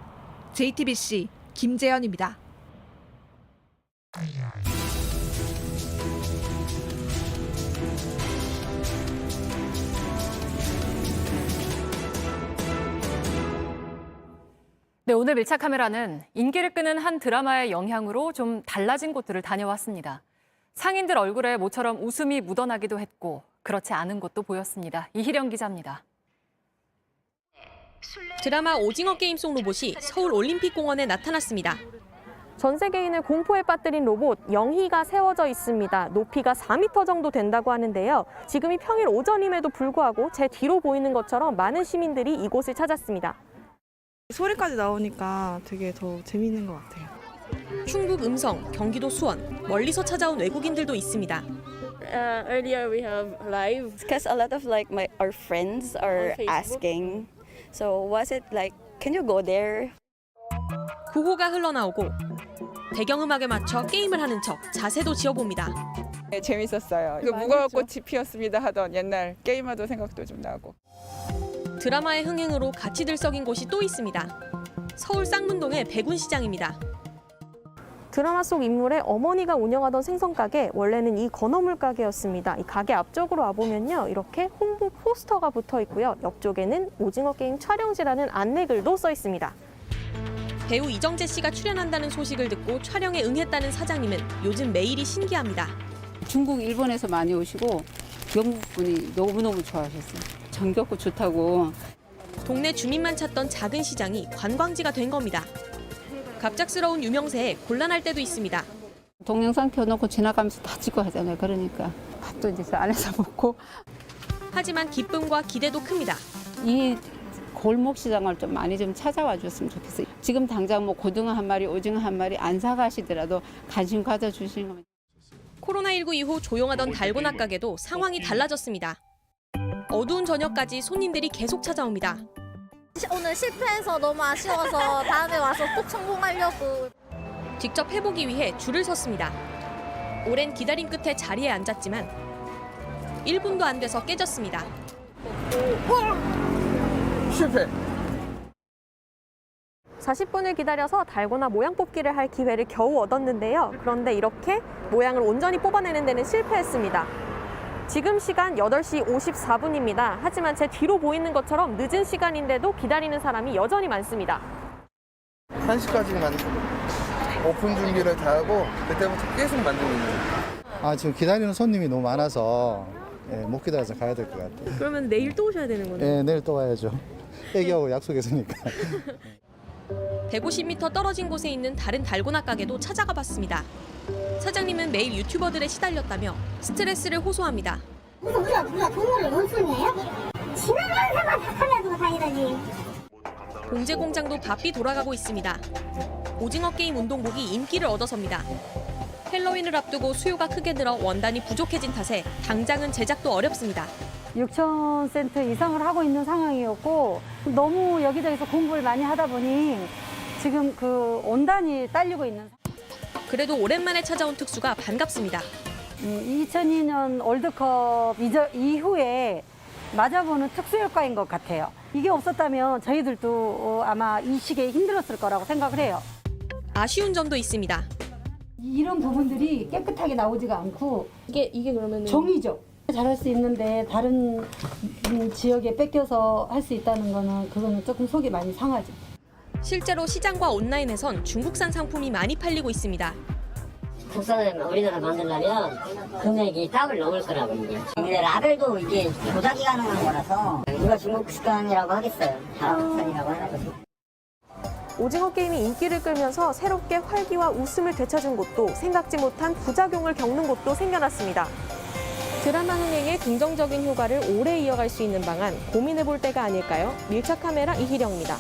JTBC 김재현입니다. 네, 오늘 밀착 카메라는 인기를 끄는 한 드라마의 영향으로 좀 달라진 곳들을 다녀왔습니다. 상인들 얼굴에 모처럼 웃음이 묻어나기도 했고 그렇지 않은 곳도 보였습니다. 이희령 기자입니다. 드라마 오징어 게임 속 로봇이 서울 올림픽공원에 나타났습니다. 전 세계인을 공포에 빠뜨린 로봇 영희가 세워져 있습니다. 높이가 4m 정도 된다고 하는데요. 지금이 평일 오전임에도 불구하고 제 뒤로 보이는 것처럼 많은 시민들이 이곳을 찾았습니다. 소리까지 나오니까 되게 더 재미있는 것 같아요. 충북 음성, 경기도 수원, 멀리서 찾아온 외국인들도 있습니다. Earlier we have live because a lot of our friends are asking. So was it like, can you go there? 구호가 흘러나오고 배경음악에 맞춰 게임을 하는 척 자세도 지어봅니다. 네, 재밌었어요. 그 무궁화 꽃이 피었습니다 하던 옛날 게임하던 생각도 좀 나고. 드라마의 흥행으로 같이 들썩인 곳이 또 있습니다. 서울 쌍문동의 백운시장입니다. 드라마 속 인물의 어머니가 운영하던 생선가게, 원래는 이 건어물 가게였습니다. 이 가게 앞쪽으로 와보면요, 이렇게 홍보 포스터가 붙어 있고요. 옆쪽에는 오징어 게임 촬영지라는 안내글도 써 있습니다. 배우 이정재 씨가 출연한다는 소식을 듣고 촬영에 응했다는 사장님은 요즘 매일이 신기합니다. 중국, 일본에서 많이 오시고 영국 분이 너무너무 좋아하셨어요. 정겹고 좋다고. 동네 주민만 찾던 작은 시장이 관광지가 된 겁니다. 갑작스러운 유명세에 곤란할 때도 있습니다. 동영상 켜놓고 지나가면서 다 찍고 하잖아요. 그러니까 밥도 이제 저 안에서 먹고. 하지만 기쁨과 기대도 큽니다. 이 골목 시장을 좀 많이 좀 찾아와 줬으면 좋겠어요. 지금 당장 뭐 고등어 한 마리, 오징어 한 마리 안 사가시더라도 관심 가져주시는 거면. 코로나19 이후 조용하던 달고나 가게도 상황이 달라졌습니다. 어두운 저녁까지 손님들이 계속 찾아옵니다. 오늘 실패해서 너무 아쉬워서 다음에 와서 꼭 성공하려고. 직접 해보기 위해 줄을 섰습니다. 오랜 기다림 끝에 자리에 앉았지만 1분도 안 돼서 깨졌습니다. 실패. 40분을 기다려서 달고나 모양 뽑기를 할 기회를 겨우 얻었는데요. 그런데 이렇게 모양을 온전히 뽑아내는 데는 실패했습니다. 지금 시간 8시 54분입니다. 하지만 제 뒤로 보이는 것처럼 늦은 시간인데도 기다리는 사람이 여전히 많습니다. 1시까지만 오픈 준비를 다 하고 그때부터 계속 만들고 있는 거예요. 지금 기다리는 손님이 너무 많아서 못 기다려서 가야 될 것 같아요. 그러면 내일 또 오셔야 되는 거네요? 네, 내일 또 와야죠. 애기하고 약속했으니까. 150m 떨어진 곳에 있는 다른 달고나 가게도 찾아가 봤습니다. 사장님은 매일 유튜버들에 시달렸다며 스트레스를 호소합니다. 우리가 동물을 원숭이에요? 지나가는 사람 다 살려두고 다니다니. 공제 공장도 바삐 돌아가고 있습니다. 오징어 게임 운동복이 인기를 얻어섭니다. 헬로윈을 앞두고 수요가 크게 늘어 원단이 부족해진 탓에 당장은 제작도 어렵습니다. 6,000센트 이상을 하고 있는 상황이었고 너무 여기저기서 공부를 많이 하다 보니 지금 그 원단이 딸리고 있는. 그래도 오랜만에 찾아온 특수가 반갑습니다. 2002년 월드컵 이후에 맞아보는 특수효과인 것 같아요. 이게 없었다면 저희들도 아마 이 시기에 힘들었을 거라고 생각을 해요. 아쉬운 점도 있습니다. 이런 부분들이 깨끗하게 나오지가 않고 이게 그러면 종이죠. 잘할 수 있는데 다른 지역에 뺏겨서 할 수 있다는 거는 그거는 조금 속이 많이 상하죠. 실제로 시장과 온라인에선 중국산 상품이 많이 팔리고 있습니다. 국산을 우리나라 만들려면 금액이 탑을 넘을 거라고 이게. 근데 라벨도 이게 조작이 가능한 거라서 누가 중국산이라고 하겠어요. 다 국산이라고 하는 오징어 게임이 인기를 끌면서 새롭게 활기와 웃음을 되찾은 곳도, 생각지 못한 부작용을 겪는 곳도 생겨났습니다. 드라마 흥행의 긍정적인 효과를 오래 이어갈 수 있는 방안 고민해 볼 때가 아닐까요? 밀착 카메라 이희령입니다.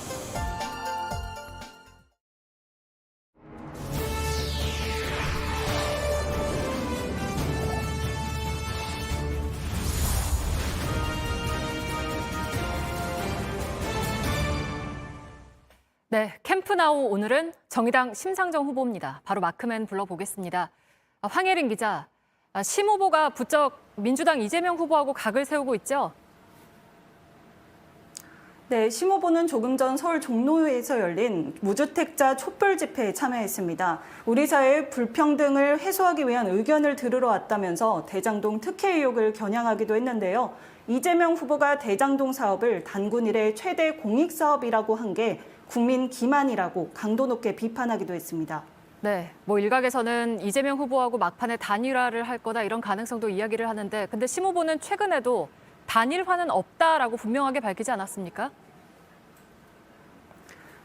네, 캠프나우 오늘은 정의당 심상정 후보입니다. 바로 마크맨 불러보겠습니다. 황혜린 기자, 심 후보가 부쩍 민주당 이재명 후보하고 각을 세우고 있죠? 네, 심 후보는 조금 전 서울 종로에서 열린 무주택자 촛불 집회에 참여했습니다. 우리 사회의 불평등을 해소하기 위한 의견을 들으러 왔다면서 대장동 특혜 의혹을 겨냥하기도 했는데요. 이재명 후보가 대장동 사업을 단군 이래 최대 공익사업이라고 한 게 국민 기만이라고 강도 높게 비판하기도 했습니다. 네, 일각에서는 이재명 후보하고 막판에 단일화를 할 거다 이런 가능성도 이야기를 하는데 근데 심 후보는 최근에도 단일화는 없다라고 분명하게 밝히지 않았습니까?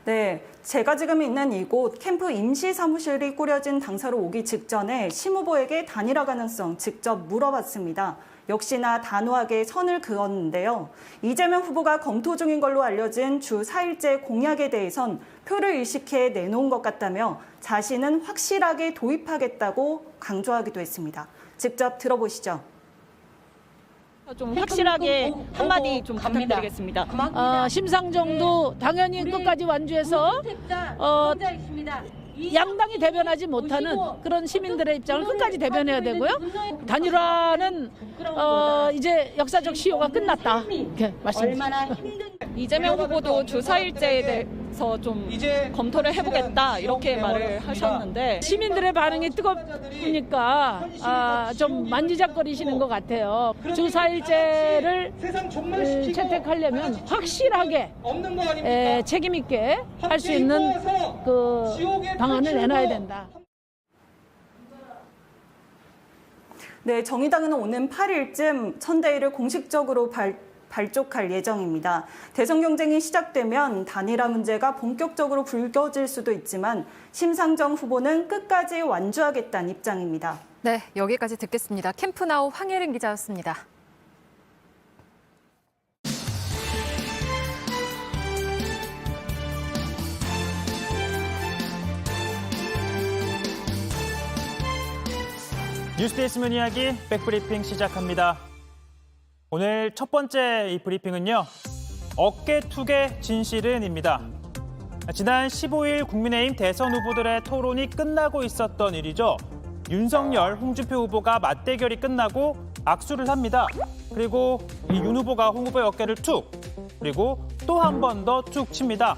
네, 제가 지금 있는 이곳 캠프 임시 사무실이 꾸려진 당사로 오기 직전에 심 후보에게 단일화 가능성 직접 물어봤습니다. 역시나 단호하게 선을 그었는데요. 이재명 후보가 검토 중인 걸로 알려진 주 4일째 공약에 대해선 표를 의식해 내놓은 것 같다며 자신은 확실하게 도입하겠다고 강조하기도 했습니다. 직접 들어보시죠. 좀 확실하게 한마디 좀 부탁드리겠습니다. 심상정도 당연히 끝까지 완주해서 양당이 대변하지 못하는 그런 시민들의 입장을 끝까지 대변해야 되고요. 단일화는 이제 역사적 시효가 끝났다. 이렇게 말씀드립니다. 이재명 후보도 주 4일제에 대해서 좀 검토를 해보겠다 이렇게 말을 하셨는데 시민들의 반응이 뜨겁으니까 좀 만지작거리시는 것 같아요. 주 4일제를 채택하려면 확실하게 책임 있게 할 수 있는 그 방안을 내놔야 된다. 네, 정의당은 오는 8일쯤 선대위를 공식적으로 발족할 예정입니다. 대선 경쟁이 시작되면 단일화 문제가 본격적으로 불거질 수도 있지만 심상정 후보는 끝까지 완주하겠다는 입장입니다. 네, 여기까지 듣겠습니다. 캠프나우 황혜린 기자였습니다. 뉴스데이 신문 이야기 백브리핑 시작합니다. 오늘 첫 번째 이 브리핑은요. 어깨 투개 진실은입니다. 지난 15일 국민의힘 대선 후보들의 토론이 끝나고 있었던 일이죠. 윤석열, 홍준표 후보가 맞대결이 끝나고 악수를 합니다. 그리고 이 윤 후보가 홍 후보의 어깨를 툭, 그리고 또 한 번 더 툭 칩니다.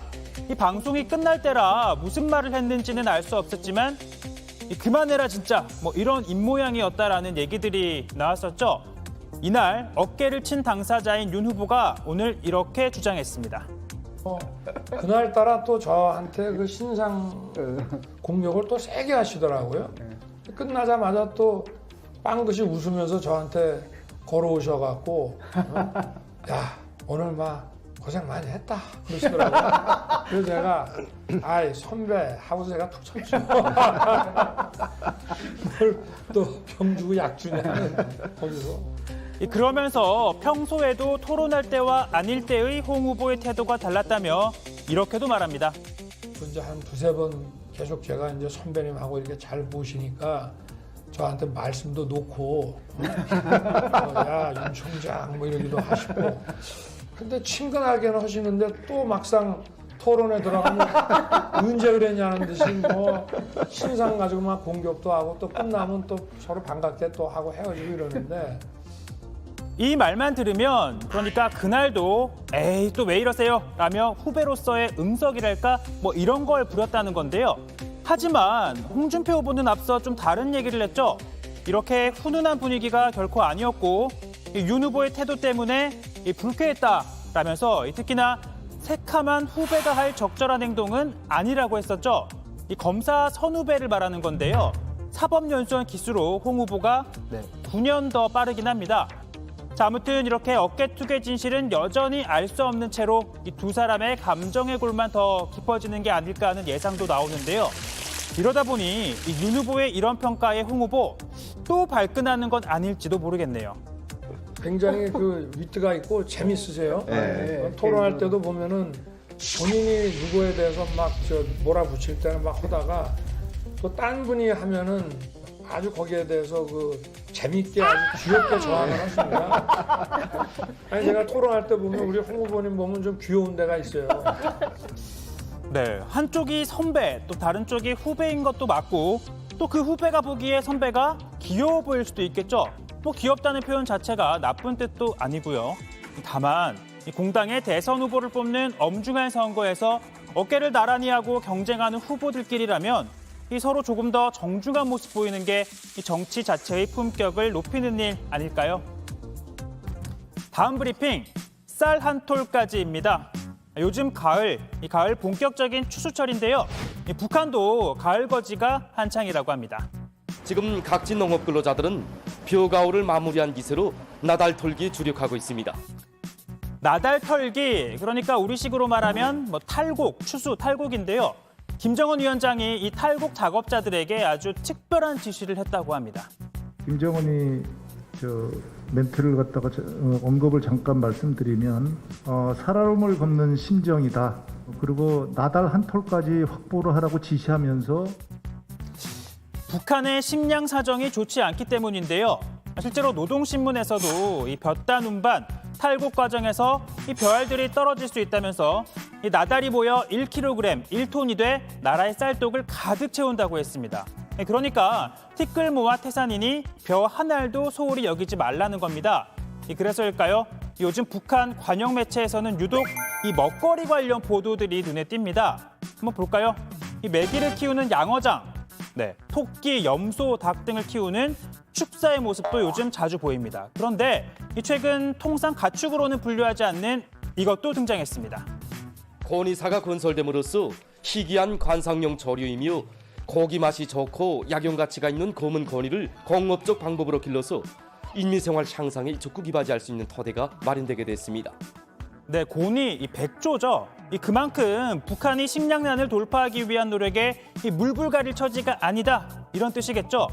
이 방송이 끝날 때라 무슨 말을 했는지는 알 수 없었지만 그만해라 진짜 뭐 이런 입모양이었다라는 얘기들이 나왔었죠. 이날 어깨를 친 당사자인 윤 후보가 오늘 이렇게 주장했습니다. 그날따라 또 저한테 그 신상 공격을 또 세게 하시더라고요. 끝나자마자 또 빵듯이 웃으면서 저한테 걸어오셔갖고 야 오늘 막 고생 많이 했다 그러시더라고요. 그래서 제가 아이 선배 하고서 제가 툭 쳤죠. 뭘 또 병 주고 약 주냐 거기서. 그러면서 평소에도 토론할 때와 아닐 때의 홍 후보의 태도가 달랐다며 이렇게도 말합니다. 이제 한 두세 번 계속 제가 이제 선배님하고 이렇게 잘 보시니까 저한테 말씀도 놓고 야 윤 총장 뭐 이러기도 하시고 근데 친근하게는 하시는데 또 막상 토론에 들어가면 언제 그랬냐는 듯이 뭐 신상 가지고 막 공격도 하고 또 끝나면 또 서로 반갑게 또 하고 헤어지고 이러는데 이 말만 들으면 그러니까 그날도 에이 또 왜 이러세요? 라며 후배로서의 응석이랄까 뭐 이런 걸 부렸다는 건데요. 하지만 홍준표 후보는 앞서 좀 다른 얘기를 했죠. 이렇게 훈훈한 분위기가 결코 아니었고 윤 후보의 태도 때문에 불쾌했다라면서 특히나 새카만 후배가 할 적절한 행동은 아니라고 했었죠. 이 검사 선후배를 말하는 건데요. 사법연수원 기수로 홍 후보가 9년 더 빠르긴 합니다. 자, 아무튼 이렇게 어깨투개 진실은 여전히 알 수 없는 채로 이 두 사람의 감정의 골만 더 깊어지는 게 아닐까 하는 예상도 나오는데요. 이러다 보니 이 윤 후보의 이런 평가에 홍 후보 또 발끈하는 건 아닐지도 모르겠네요. 굉장히 그 위트가 있고 재밌으세요. 토론할 때도 보면은 본인이 누구에 대해서 막 몰아붙일 때는 막 하다가 또 딴 분이 하면은 아주 거기에 대해서 그 재밌게 아주 귀엽게 저항을 하십니다. 아니 제가 토론할 때 보면 우리 홍 후보님 보면 좀 귀여운 데가 있어요. 네, 한쪽이 선배, 또 다른 쪽이 후배인 것도 맞고 또 그 후배가 보기에 선배가 귀여워 보일 수도 있겠죠. 뭐 귀엽다는 표현 자체가 나쁜 뜻도 아니고요. 다만 공당의 대선 후보를 뽑는 엄중한 선거에서 어깨를 나란히 하고 경쟁하는 후보들끼리라면 이 서로 조금 더 정중한 모습 보이는 게 이 정치 자체의 품격을 높이는 일 아닐까요? 다음 브리핑, 쌀 한 톨까지입니다. 요즘 가을, 이 가을 본격적인 추수철인데요. 이 북한도 가을 거지가 한창이라고 합니다. 지금 각지 농업 근로자들은 벼가을을 마무리한 기세로 나달 털기에 주력하고 있습니다. 나달 털기, 그러니까 우리식으로 말하면 뭐 탈곡, 추수 탈곡인데요. 김정은 위원장이 이 탈곡 작업자들에게 아주 특별한 지시를 했다고 합니다. 김정은이 멘트를 갖다가 언급을 잠깐 말씀드리면 살얼음을 걷는 심정이다. 그리고 나달 한 톨까지 확보를 하라고 지시하면서 북한의 식량 사정이 좋지 않기 때문인데요. 실제로 노동신문에서도 이 볕단 운반 탈곡 과정에서 이 벼알들이 떨어질 수 있다면서 이 나달이 모여 1kg, 1톤이 돼 나라의 쌀독을 가득 채운다고 했습니다. 그러니까 티끌모아 태산이니 벼 한 알도 소홀히 여기지 말라는 겁니다. 그래서일까요? 요즘 북한 관영 매체에서는 유독 이 먹거리 관련 보도들이 눈에 띕니다. 한번 볼까요? 이 메기를 키우는 양어장, 토끼, 염소, 닭 등을 키우는 축사의 모습도 요즘 자주 보입니다. 그런데 최근 통상 가축으로는 분류하지 않는 이것도 등장했습니다. 건의사가 건설됨으로써 희귀한 관상용 저류이며 고기 맛이 좋고 약용 가치가 있는 검은 건의를 공업적 방법으로 길러서 인민생활 향상에 적극 기바지할 수 있는 토대가 마련되게 됐습니다. 네, 곤이 이 백조죠. 그만큼 북한이 식량난을 돌파하기 위한 노력에 물불가릴 처지가 아니다 이런 뜻이겠죠.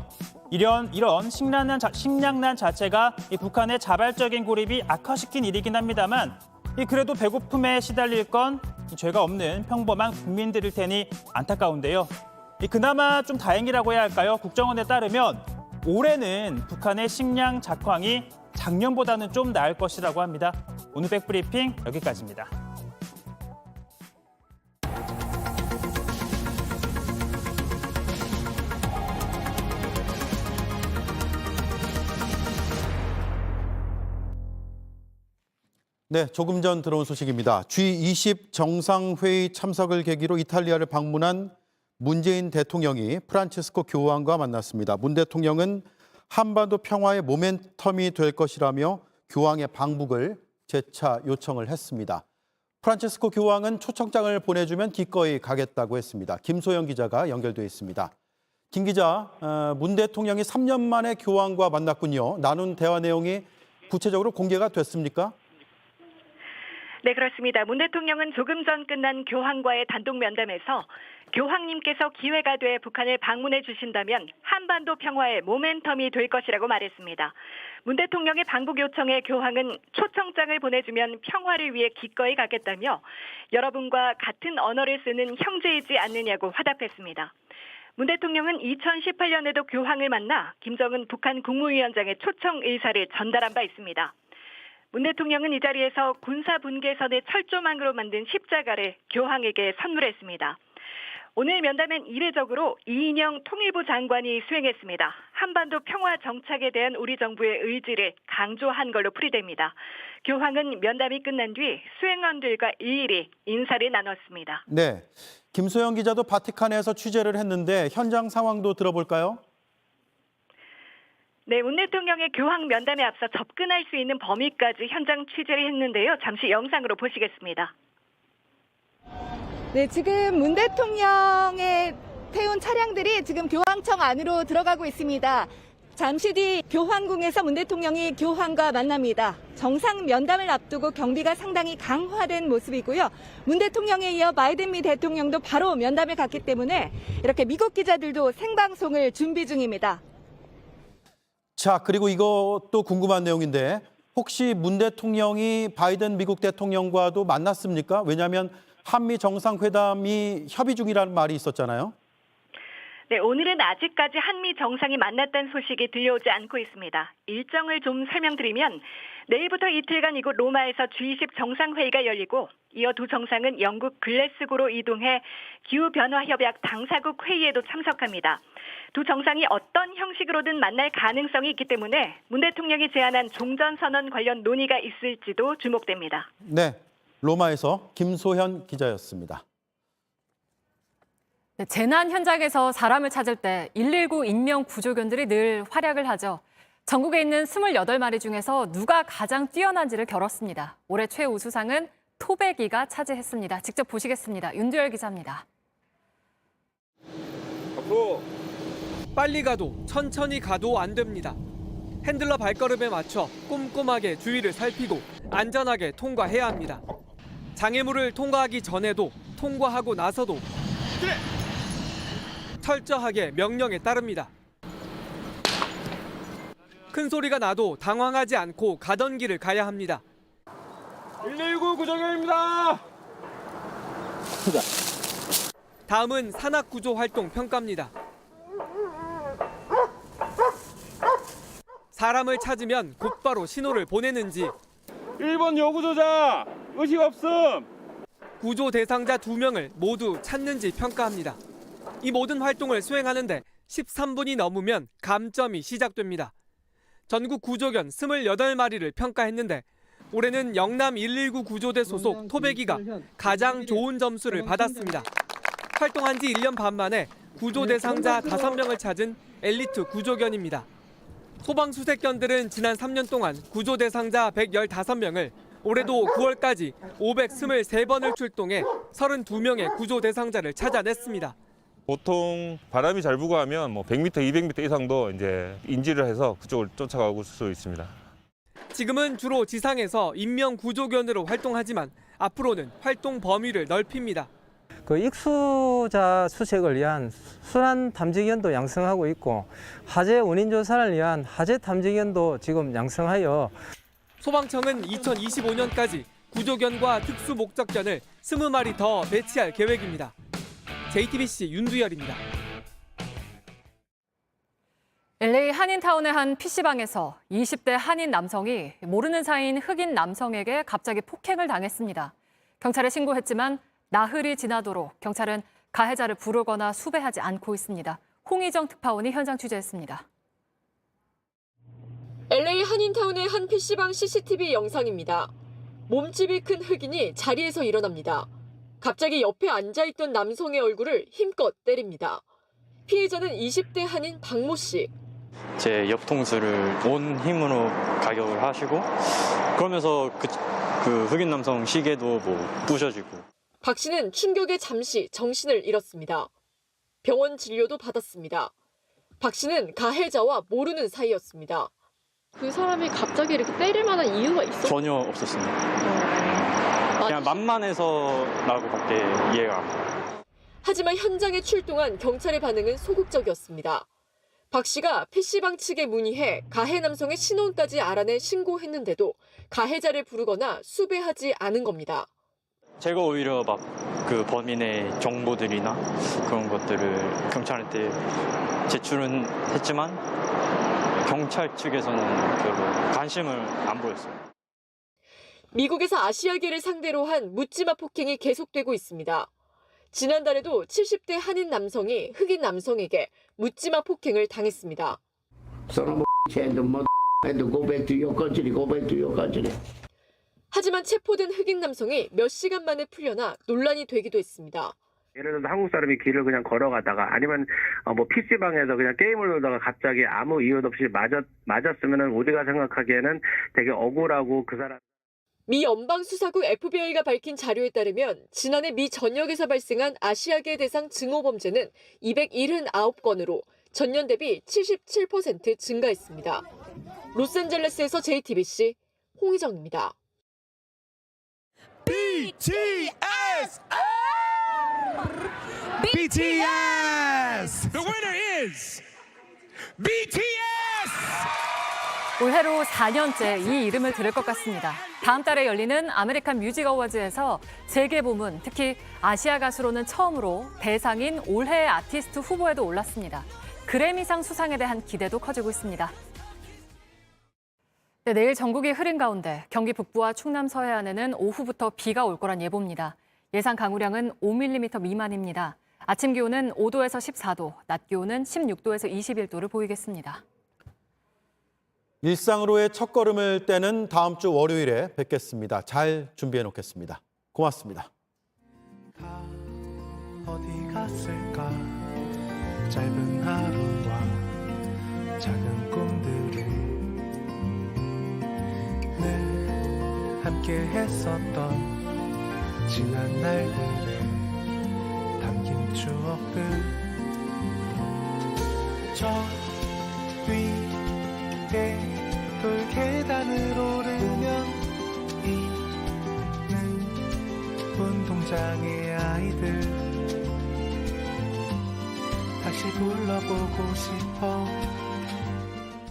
이런 식량난 자체가 북한의 자발적인 고립이 악화시킨 일이긴 합니다만 그래도 배고픔에 시달릴 건 죄가 없는 평범한 국민들일 테니 안타까운데요. 그나마 좀 다행이라고 해야 할까요? 국정원에 따르면 올해는 북한의 식량 작황이 작년보다는 좀 나을 것이라고 합니다. 오늘 백브리핑 여기까지입니다. 네, 조금 전 들어온 소식입니다. G20 정상회의 참석을 계기로 이탈리아를 방문한 문재인 대통령이 프란치스코 교황과 만났습니다. 문 대통령은 한반도 평화의 모멘텀이 될 것이라며 교황의 방북을 재차 요청을 했습니다. 프란치스코 교황은 초청장을 보내주면 기꺼이 가겠다고 했습니다. 김소영 기자가 연결돼 있습니다. 김 기자, 문 대통령이 3년 만에 교황과 만났군요. 나눈 대화 내용이 구체적으로 공개가 됐습니까? 네, 그렇습니다. 문 대통령은 조금 전 끝난 교황과의 단독 면담에서 교황님께서 기회가 돼 북한을 방문해 주신다면 한반도 평화의 모멘텀이 될 것이라고 말했습니다. 문 대통령의 방북 요청에 교황은 초청장을 보내주면 평화를 위해 기꺼이 가겠다며 여러분과 같은 언어를 쓰는 형제이지 않느냐고 화답했습니다. 문 대통령은 2018년에도 교황을 만나 김정은 북한 국무위원장의 초청 의사를 전달한 바 있습니다. 문 대통령은 이 자리에서 군사 분계선의 철조망으로 만든 십자가를 교황에게 선물했습니다. 오늘 면담은 이례적으로 이인영 통일부 장관이 수행했습니다. 한반도 평화 정착에 대한 우리 정부의 의지를 강조한 걸로 풀이됩니다. 교황은 면담이 끝난 뒤 수행원들과 일일이 인사를 나눴습니다. 네, 김소영 기자도 바티칸에서 취재를 했는데 현장 상황도 들어볼까요? 네, 문 대통령의 교황 면담에 앞서 접근할 수 있는 범위까지 현장 취재를 했는데요. 잠시 영상으로 보시겠습니다. 네, 지금 문 대통령의 태운 차량들이 지금 교황청 안으로 들어가고 있습니다. 잠시 뒤 교황궁에서 문 대통령이 교황과 만납니다. 정상 면담을 앞두고 경비가 상당히 강화된 모습이고요. 문 대통령에 이어 바이든 미 대통령도 바로 면담을 갔기 때문에 이렇게 미국 기자들도 생방송을 준비 중입니다. 자, 그리고 이것도 궁금한 내용인데 혹시 문 대통령이 바이든 미국 대통령과도 만났습니까? 왜냐하면 한미 정상회담이 협의 중이라는 말이 있었잖아요. 네, 오늘은 아직까지 한미 정상이 만났다는 소식이 들려오지 않고 있습니다. 일정을 좀 설명드리면 내일부터 이틀간 이곳 로마에서 G20 정상회의가 열리고 이어 두 정상은 영국 글래스고로 이동해 기후변화협약 당사국 회의에도 참석합니다. 두 정상이 어떤 형식으로든 만날 가능성이 있기 때문에 문 대통령이 제안한 종전선언 관련 논의가 있을지도 주목됩니다. 네, 로마에서 김소현 기자였습니다. 네, 재난 현장에서 사람을 찾을 때 119 인명 구조견들이 늘 활약을 하죠. 전국에 있는 28마리 중에서 누가 가장 뛰어난지를 겨뤘습니다. 올해 최우수상은 토백이가 차지했습니다. 직접 보시겠습니다. 윤두열 기자입니다. 앞으로 빨리 가도 천천히 가도 안 됩니다. 핸들러 발걸음에 맞춰 꼼꼼하게 주위를 살피고 안전하게 통과해야 합니다. 장애물을 통과하기 전에도 통과하고 나서도 철저하게 명령에 따릅니다. 큰 소리가 나도 당황하지 않고 가던 길을 가야 합니다. 119 구조견입니다. 다음은 산악구조 활동 평가입니다. 사람을 찾으면 곧바로 신호를 보내는지 1번 여구조자 의식 없음 구조 대상자 2명을 모두 찾는지 평가합니다. 이 모든 활동을 수행하는데 13분이 넘으면 감점이 시작됩니다. 전국 구조견 28마리를 평가했는데 올해는 영남 119 구조대 소속 토백이가 가장 좋은 점수를 받았습니다. 활동한 지 1년 반 만에 구조 대상자 5명을 찾은 엘리트 구조견입니다. 소방수색견들은 지난 3년 동안 구조 대상자 115명을, 올해도 9월까지 523번을 출동해 32명의 구조 대상자를 찾아냈습니다. 보통 바람이 잘 불고 하면 100m, 200m 이상도 이제 인지를 해서 그쪽을 쫓아가고 수 있습니다. 지금은 주로 지상에서 인명 구조견으로 활동하지만 앞으로는 활동 범위를 넓힙니다. 그 익수자 수색을 위한 순환 탐지견도 양성하고 있고 화재 원인 조사를 위한 화재 탐지견도 지금 양성하여 소방청은 2025년까지 구조견과 특수 목적견을 20마리 더 배치할 계획입니다. JTBC 윤두열입니다. LA 한인타운의 한 PC방에서 20대 한인 남성이 모르는 사이인 흑인 남성에게 갑자기 폭행을 당했습니다. 경찰에 신고했지만 나흘이 지나도록 경찰은 가해자를 부르거나 수배하지 않고 있습니다. 홍희정 특파원이 현장 취재했습니다. LA 한인타운의 한 PC방 CCTV 영상입니다. 몸집이 큰 흑인이 자리에서 일어납니다. 갑자기 옆에 앉아있던 남성의 얼굴을 힘껏 때립니다. 피해자는 20대 한인 박모 씨. 제 옆통수를 온 힘으로 가격을 하시고 그러면서 그 흑인 남성 시계도 부셔지고. 박 씨는 충격에 잠시 정신을 잃었습니다. 병원 진료도 받았습니다. 박 씨는 가해자와 모르는 사이였습니다. 그 사람이 갑자기 이렇게 때릴 만한 이유가 있었어요? 전혀 없었습니다. 그냥 만만해서라고 밖에 이해가 안 가요. 하지만 현장에 출동한 경찰의 반응은 소극적이었습니다. 박 씨가 PC방 측에 문의해 가해 남성의 신원까지 알아내 신고했는데도 가해자를 부르거나 수배하지 않은 겁니다. 제가 오히려 그 범인의 정보들이나 그런 것들을 경찰한테 제출은 했지만 경찰 측에서는 별로 관심을 안 보였어요. 미국에서 아시아계를 상대로 한 묻지마 폭행이 계속되고 있습니다. 지난달에도 70대 한인 남성이 흑인 남성에게 묻지마 폭행을 당했습니다. 하지만 체포된 흑인 남성이 몇 시간 만에 풀려나 논란이 되기도 했습니다. 예를 들어서 한국 사람이 길을 그냥 걸어가다가 아니면 PC방에서 그냥 게임을 놀다가 갑자기 아무 이유 없이 맞았으면 우리가 생각하기에는 되게 억울하고 그 사람. 미 연방수사국 FBI가 밝힌 자료에 따르면 지난해 미 전역에서 발생한 아시아계 대상 증오 범죄는 279건으로 전년 대비 77% 증가했습니다. 로스앤젤레스에서 JTBC 홍희정입니다. BTS! BTS! The winner is BTS! 올해로 4년째 이 이름을 들을 것 같습니다. 다음 달에 열리는 아메리칸 뮤직 어워즈에서 세계 부문, 특히 아시아 가수로는 처음으로 대상인 올해의 아티스트 후보에도 올랐습니다. 그래미상 수상에 대한 기대도 커지고 있습니다. 네, 내일 전국이 흐린 가운데 경기 북부와 충남 서해안에는 오후부터 비가 올 거란 예보입니다. 예상 강우량은 5mm 미만입니다. 아침 기온은 5도에서 14도, 낮 기온은 16도에서 21도를 보이겠습니다. 일상으로의 첫걸음을 떼는 다음 주 월요일에 뵙겠습니다. 잘 준비해 놓겠습니다. 고맙습니다. 어디 갔을까? 짧은 하루와 작은 꿈들을 늘 함께 했었던 지난 날들을 담긴 추억들 저 위에 돌계단을 오르면 있는 운동장의 아이들 다시 불러보고 싶어